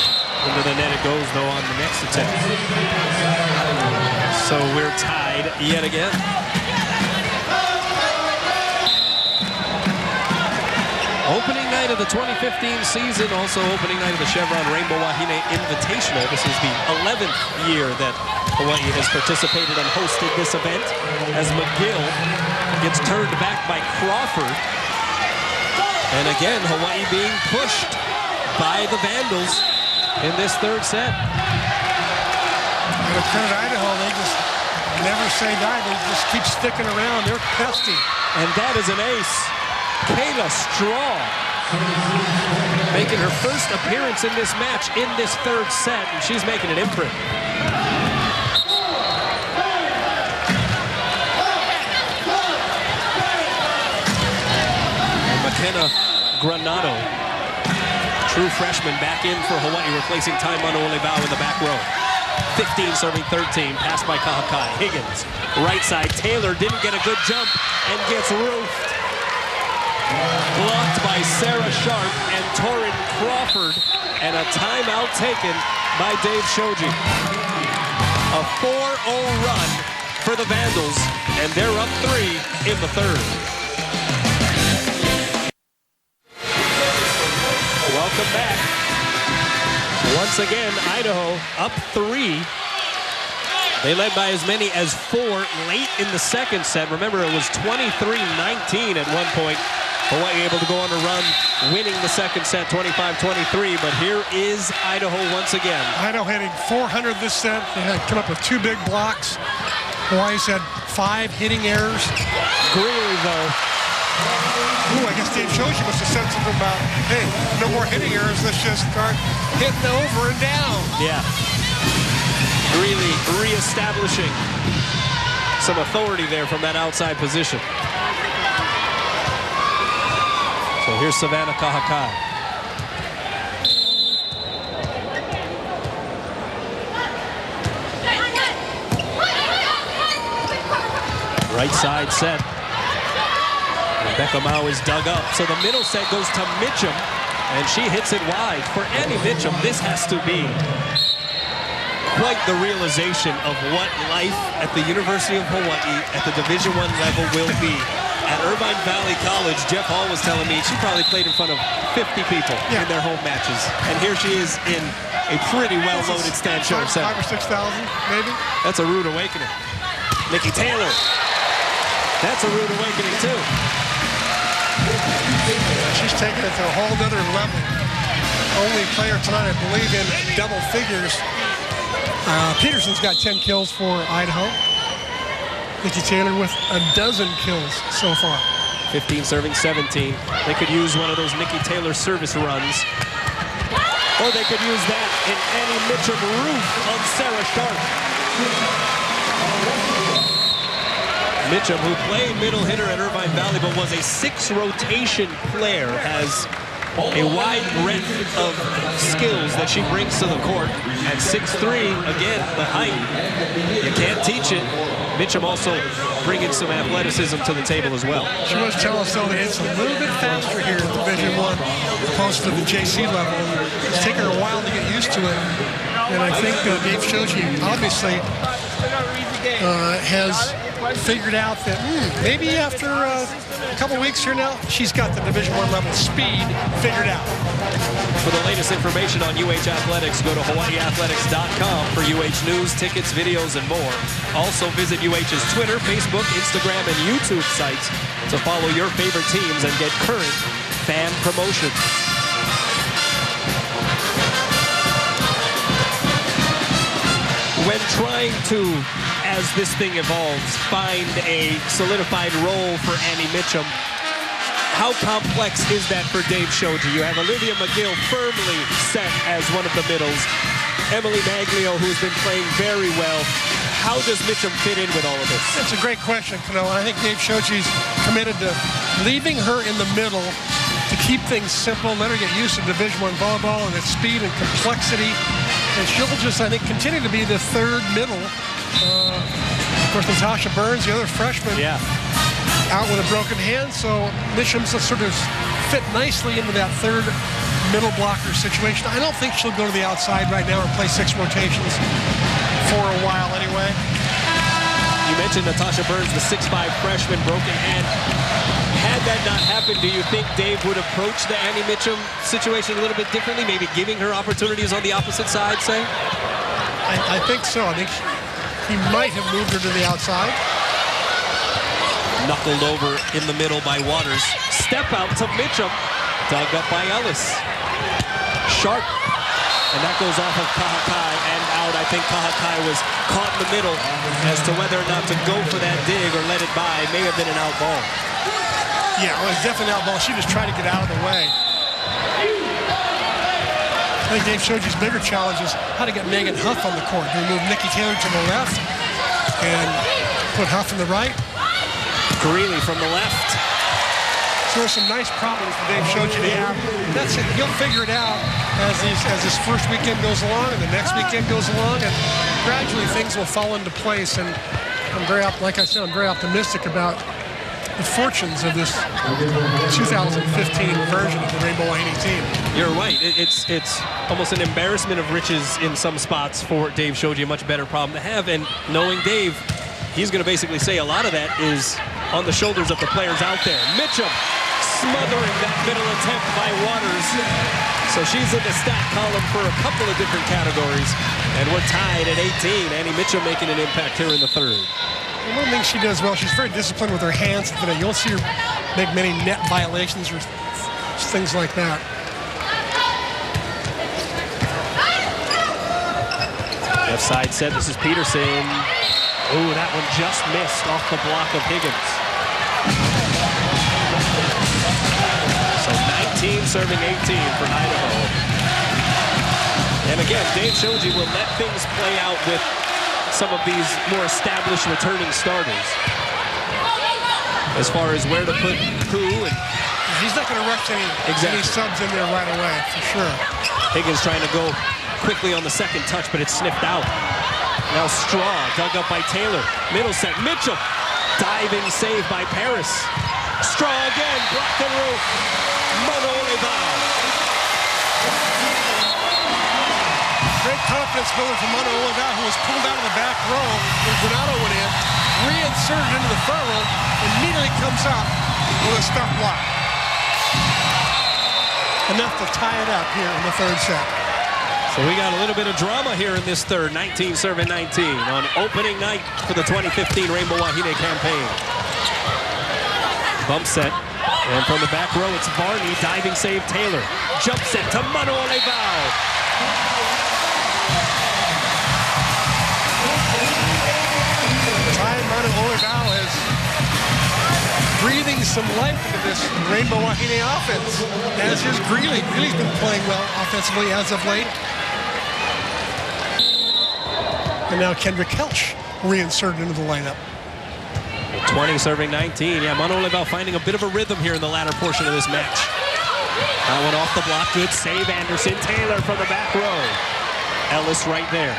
into the net it goes though on the next attempt. So we're tied yet again. Opening night of the 2015 season, also opening night of the Chevron Rainbow Wahine Invitational. This is the 11th year that Hawaii has participated and hosted this event, as McGill gets turned back by Crawford. And again, Hawaii being pushed by the Vandals in this third set. With Idaho, they just never say die. They just keep sticking around. They're pesky. And that is an ace. Kayla Straw making her first appearance in this match in this third set, and she's making an imprint. And McKenna Granado, true freshman, back in for Hawaii, replacing Ty Manu Olivao in the back row. 15 serving 13, passed by Kahakai. Higgins, right side. Taylor didn't get a good jump and gets roofed. Blocked by Sarah Sharp and Torin Crawford, and a timeout taken by Dave Shoji. A 4-0 run for the Vandals, and they're up 3 in the third. Welcome back. Once again, Idaho up 3. They led by as many as 4 late in the second set. Remember, it was 23-19 at one point. Hawaii able to go on a run, winning the second set 25-23, but here is Idaho once again. Idaho hitting 400 this set. They had come up with 2 big blocks. Hawaii's had 5 hitting errors. Greeley, though. Ooh, I guess Dave Shoji must have said something about, hey, no more hitting errors. Let's just start hitting over and down. Yeah. Greeley reestablishing some authority there from that outside position. So here's Savannah Kahakai. Right side set. Becca Mao is dug up, so the middle set goes to Mitchum, and she hits it wide. For Annie Mitchum, this has to be quite the realization of what life at the University of Hawaii at the Division I level will be. At Irvine Valley College, Jeff Hall was telling me she probably played in front of 50 people in their home matches. And here she is in a pretty well-loaded stand show herself. 5,000 or 6,000, maybe? That's a rude awakening. Nikki Taylor. That's a rude awakening, too. She's taking it to a whole other level. Only player tonight, I believe, in double figures. Peterson's got 10 kills for Idaho. Nikki Taylor with a dozen kills so far. 15 serving 17. They could use one of those Nikki Taylor service runs. Or they could use that in Annie Mitchum roof on Sarah Sharp. Mitchum, who played middle hitter at Irvine Valley, but was a 6-rotation player, has a wide breadth of skills that she brings to the court. At 6'3", again, the height, you can't teach it. Mitchum also bringing some athleticism to the table as well. She was telling us, though, that it's a little bit faster here at Division I, opposed to the JC level. It's taken her a while to get used to it. And I think Dave Shoji obviously has figured out that maybe after a couple weeks here now, she's got the Division I level speed figured out. For the latest information on UH Athletics, go to hawaiiathletics.com for UH news, tickets, videos, and more. Also visit UH's Twitter, Facebook, Instagram, and YouTube sites to follow your favorite teams and get current fan promotions. When trying to, as this thing evolves, find a solidified role for Annie Mitchum, how complex is that for Dave Shoji? You have Olivia McGill firmly set as one of the middles. Emily Maglio, who's been playing very well. How does Mitchum fit in with all of this? That's a great question, Kano. I think Dave Shoji's committed to leaving her in the middle to keep things simple, let her get used to Division I volleyball and its speed and complexity. And she'll just, I think, continue to be the third middle. Of course, Natasha Burns, the other freshman, out with a broken hand. So Mitchum's sort of fit nicely into that third middle blocker situation. I don't think she'll go to the outside right now and play 6 rotations for a while anyway. You mentioned Natasha Burns, the 6'5 freshman, broken hand. Had that not happened, do you think Dave would approach the Annie Mitchum situation a little bit differently, maybe giving her opportunities on the opposite side, say? I think so. I think he might have moved her to the outside. Knuckled over in the middle by Waters. Step out to Mitchum. Dug up by Ellis. Sharp. And that goes off of Kahakai and out. I think Kahakai was caught in the middle as to whether or not to go for that dig or let it by. It may have been an out ball. Yeah, well, it's definitely an out ball. She just tried to get out of the way. I think Dave Shoji's bigger challenge is how to get Megan Huff on the court. Do we move Nikki Taylor to the left and put Huff in the right? Greeley from the left. So there's some nice problems for Dave Shoji to have. That's it. He'll figure it out as this first weekend goes along and the next weekend goes along, and gradually things will fall into place. And I'm very, like I said, I'm very optimistic about the fortunes of this 2015 version of the Rainbow Wahine team. You're right. It's almost an embarrassment of riches in some spots for Dave Shoji, a much better problem to have. And knowing Dave, he's going to basically say a lot of that is on the shoulders of the players out there. Mitchum smothering that middle attempt by Waters. So she's in the stat column for a couple of different categories. And we're tied at 18. Annie Mitchum making an impact here in the third. One of the things she does well, she's very disciplined with her hands. You don't see her make many net violations or things like that. Left side set, this is Peterson. Oh, that one just missed off the block of Higgins. So 19 serving 18 for Idaho. And again, Dave Shoji will let things play out with some of these more established returning starters as far as where to put who. And he's not going to rush any subs in there right away, for sure. Higgins trying to go quickly on the second touch, but it's sniffed out. Now Straw dug up by Taylor. Middle set, Mitchell. Diving save by Paris. Straw again, blocked and roof. Manole Val. Great confidence builder from Manole Val, who was pulled out of the back row when Donato went in, reinserted into the front row, immediately comes up with a stuff block. Enough to tie it up here in the third set. So we got a little bit of drama here in this third, 19 serving 19 on opening night for the 2015 Rainbow Wahine campaign. Bump set, and from the back row, it's Varney, diving save Taylor. Jump set to Manole Val. Manole Val is breathing some life into this Rainbow Wahine offense, as is Greeley. Greeley's been playing well offensively as of late. And now Kendra Kelch reinserted into the lineup. 20 serving 19. Yeah, Manole Val finding a bit of a rhythm here in the latter portion of this match. That one off the block. Good save, Anderson. Taylor from the back row. Ellis right there.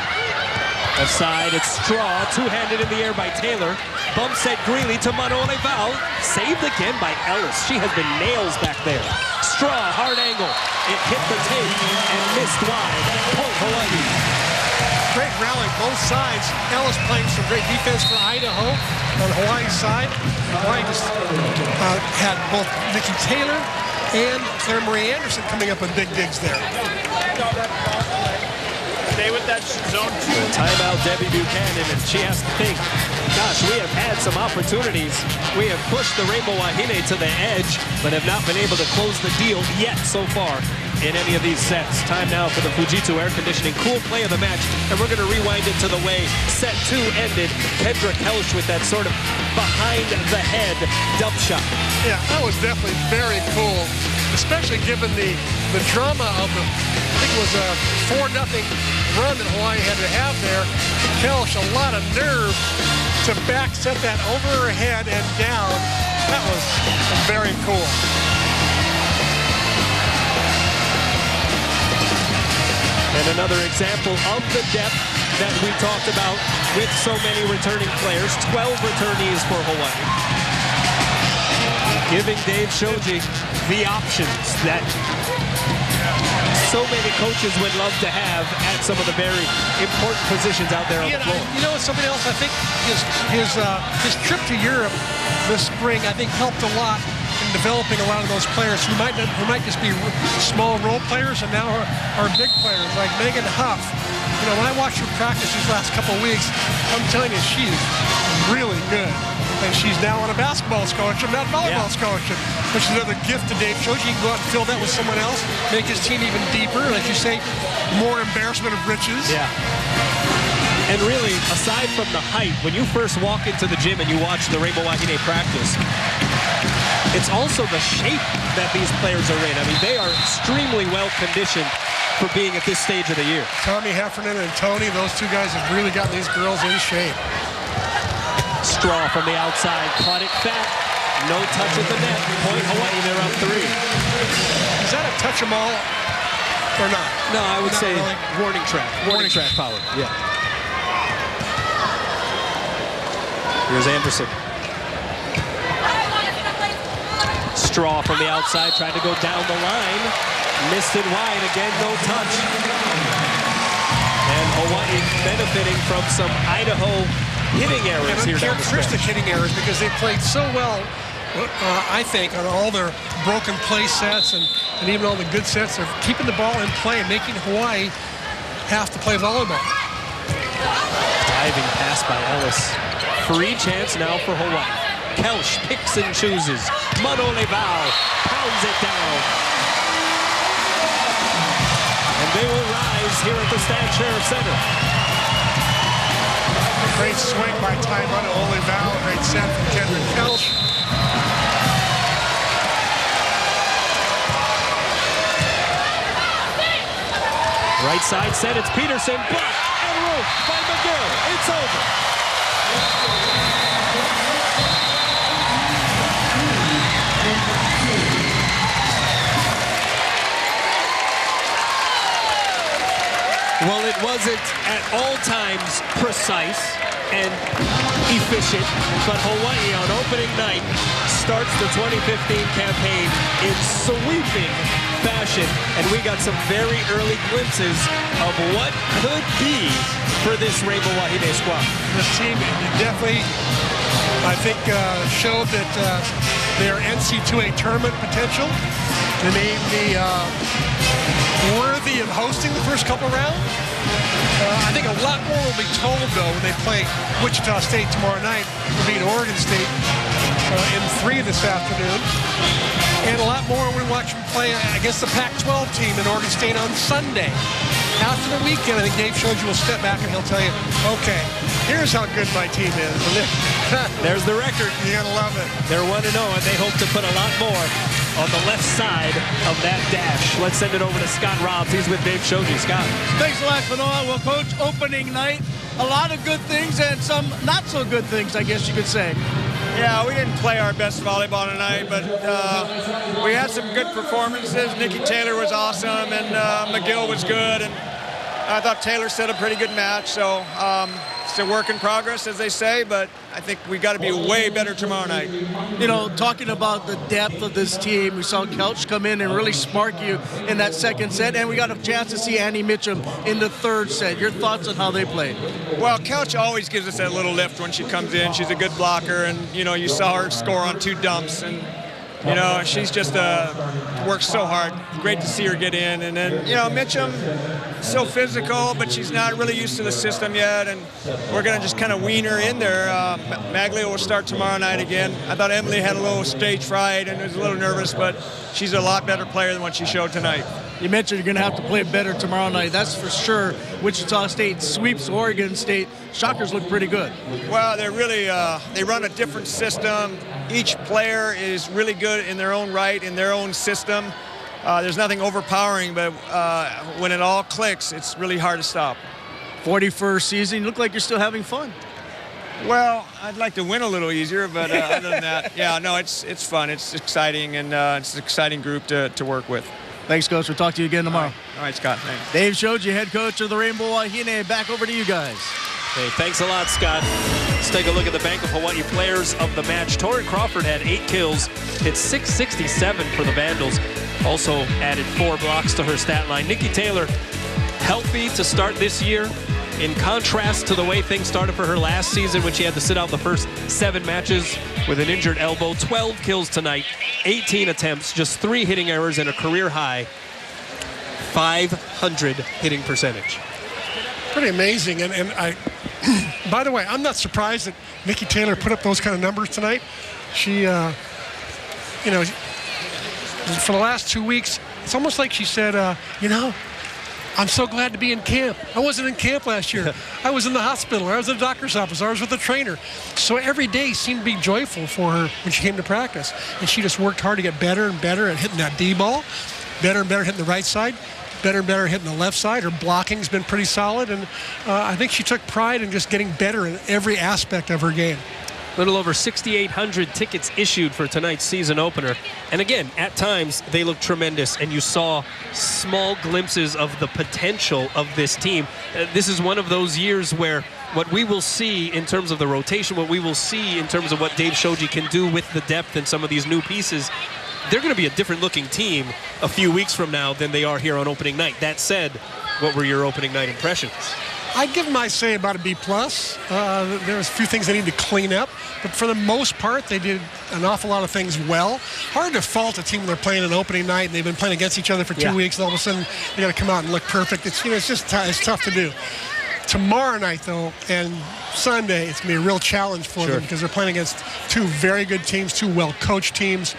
Offside, it's Straw. Two-handed in the air by Taylor. Bump set Greeley to Manole Val. Saved again by Ellis. She has been nails back there. Straw, hard angle. It hit the tape and missed wide. Point Hawaii. Great rally both sides. Ellis playing some great defense for Idaho on Hawaii's side. Hawaii just had both Nikki Taylor and Claire Marie Anderson coming up with big digs there. Stay with that zone 2. Timeout Debbie Buchanan, and she has to think, gosh, we have had some opportunities. We have pushed the Rainbow Wahine to the edge, but have not been able to close the deal yet so far in any of these sets. Time now for the Fujitsu air conditioning cool play of the match, and we're going to rewind it to the way set 2 ended. Kendra Kelch with that sort of behind the head dump shot. Yeah, that was definitely very cool, especially given the drama of the, I think it was a 4-0 run that Hawaii had to have there. Kelch, a lot of nerve to back set that over her head and down. That was very cool. And another example of the depth that we talked about with so many returning players. 12 returnees for Hawaii. Giving Dave Shoji the options that so many coaches would love to have at some of the very important positions out there on the floor. You know, something else, I think his trip to Europe this spring, I think, helped a lot in developing a lot of those players who might just be small role players and now are big players, like Megan Huff. You know, when I watched her practice these last couple of weeks, I'm telling you, she's really good. And she's now on a basketball scholarship, not volleyball scholarship, which is another gift to Dave Shoji. He can go out and fill that with someone else, make his team even deeper, and as you say, more embarrassment of riches. Yeah. And really, aside from the height, when you first walk into the gym and you watch the Rainbow Wahine practice, it's also the shape that these players are in. I mean, they are extremely well conditioned for being at this stage of the year. Tommy Heffernan and Tony, those two guys have really gotten these girls in shape. Straw from the outside, caught it fat. No touch at the net. Point Hawaii, they're up 3. Is that a touch 'em all or not? No, I would say really. warning track. Warning track power. Yeah. Here's Anderson. Straw from the outside, tried to go down the line. Missed it wide again, no touch. And Hawaii benefiting from some Idaho hitting errors here down the stretch. Uncharacteristic hitting errors because they played so well, I think, on all their broken play sets and even all the good sets. They're keeping the ball in play and making Hawaii have to play volleyball. Diving pass by Ellis. Free chance now for Hawaii. Kelch picks and chooses. Manole Val pounds it down. And they will rise here at the Stan Sheriff Center. Great swing by Manole Val. Great set from Kendra Kelch. Right side set, it's Peterson. Block and roof by McGill. It's over. Well, it wasn't at all times precise. and efficient. But Hawaii on opening night starts the 2015 campaign in sweeping fashion, and we got some very early glimpses of what could be for this Rainbow Wahine squad. This team definitely, I think, showed that their NC2A tournament potential. They may be worthy of hosting the first couple rounds. I think a lot more will be told, though, when they play Wichita State tomorrow night. They'll beat Oregon State in 3 this afternoon. And a lot more when we watch them play against the Pac-12 team in Oregon State on Sunday. After the weekend, I think Dave Shoji will step back and he'll tell you, okay, here's how good my team is. There's the record. You're going to love it. They're 1-0, and they hope to put a lot more on the left side of that dash. Let's send it over to Scott Robbs. He's with Dave Shoji. Scott. Thanks a lot, Manoa. Well, Coach, opening night, a lot of good things and some not so good things, I guess you could say. Yeah, we didn't play our best volleyball tonight, but we had some good performances. Nikki Taylor was awesome, and McGill was good, and I thought Taylor set a pretty good match. So it's a work in progress, as they say, but I think we got to be way better tomorrow night. You know, talking about the depth of this team, we saw Couch come in and really spark you in that second set, and we got a chance to see Annie Mitchum in the third set. Your thoughts on how they played? Well, Couch always gives us that little lift when she comes in. She's a good blocker, and, you know, you saw her score on 2 dumps, and, you know, she's just works so hard. Great to see her get in. And then, you know, Mitchum, so physical, but she's not really used to the system yet, and we're going to just kind of wean her in there. Maglia will start tomorrow night again. I thought Emily had a little stage fright and was a little nervous, but she's a lot better player than what she showed tonight. You mentioned you're going to have to play better tomorrow night. That's for sure. Wichita State sweeps Oregon State. Shockers look pretty good. Well, they're really, they run a different system. Each player is really good in their own right, in their own system. There's nothing overpowering, but when it all clicks, it's really hard to stop. 41st season, you look like you're still having fun. Well, I'd like to win a little easier, but other than that, yeah, no, it's fun. It's exciting, and it's an exciting group to work with. Thanks, Coach. We'll talk to you again tomorrow. All right, Scott. Thanks. Dave Shoji, head coach of the Rainbow Wahine. Back over to you guys. Hey, thanks a lot, Scott. Let's take a look at the Bank of Hawaii players of the match. Torrin Crawford had 8 kills, hit 667 for the Vandals. Also added 4 blocks to her stat line. Nikki Taylor, healthy to start this year. In contrast to the way things started for her last season when she had to sit out the first 7 matches with an injured elbow. 12 kills tonight, 18 attempts, just 3 hitting errors, and a career high 500 hitting percentage. Pretty amazing. And I, by the way, I'm not surprised that Nikki Taylor put up those kind of numbers tonight. She, you know, for the last 2 weeks, it's almost like she said, you know, I'm so glad to be in camp. I wasn't in camp last year. I was in the hospital. I was in the doctor's office. I was with the trainer. So every day seemed to be joyful for her when she came to practice. And she just worked hard to get better and better at hitting that D-ball, better and better hitting the right side, better and better hitting the left side. Her blocking's been pretty solid. And I think she took pride in just getting better in every aspect of her game. A little over 6,800 tickets issued for tonight's season opener. And again, at times, they look tremendous, and you saw small glimpses of the potential of this team. This is one of those years where what we will see in terms of the rotation, what we will see in terms of what Dave Shoji can do with the depth and some of these new pieces, they're going to be a different-looking team a few weeks from now than they are here on opening night. That said, what were your opening night impressions? I'd give them, I say, about a B+. There's a few things they need to clean up, but for the most part, they did an awful lot of things well. Hard to fault a team when they're playing an opening night and they've been playing against each other for 2 weeks, and all of a sudden they got to come out and look perfect. It's, you know, it's just it's tough to do. Tomorrow night, though, and Sunday, it's going to be a real challenge for them because they're playing against 2 very good teams, 2 well-coached teams.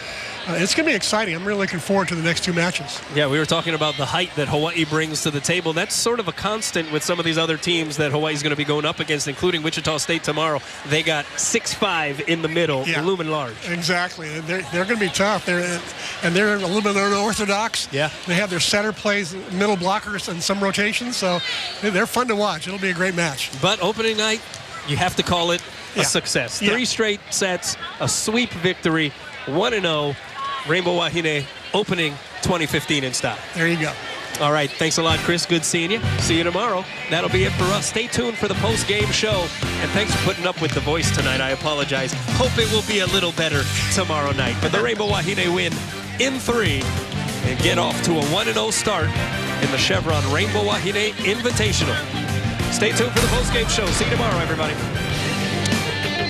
It's going to be exciting. I'm really looking forward to the next 2 matches. Yeah, we were talking about the height that Hawaii brings to the table. That's sort of a constant with some of these other teams that Hawaii's going to be going up against, including Wichita State tomorrow. They got 6'5" in the middle, looming large. Exactly. They're going to be tough. They're a little bit unorthodox. Yeah. They have their setter plays, middle blockers, and some rotations, so they're fun to watch. It'll be a great match. But opening night, you have to call it a success. 3 straight sets, a sweep victory, 1-0. Rainbow Wahine opening 2015 in style. There you go. All right, thanks a lot, Chris. Good seeing you. See you tomorrow. That'll be it for us. Stay tuned for the post-game show. And thanks for putting up with the voice tonight. I apologize. Hope it will be a little better tomorrow night. But the Rainbow Wahine win in 3 and get off to a 1-0 start in the Chevron Rainbow Wahine Invitational. Stay tuned for the post-game show. See you tomorrow, everybody.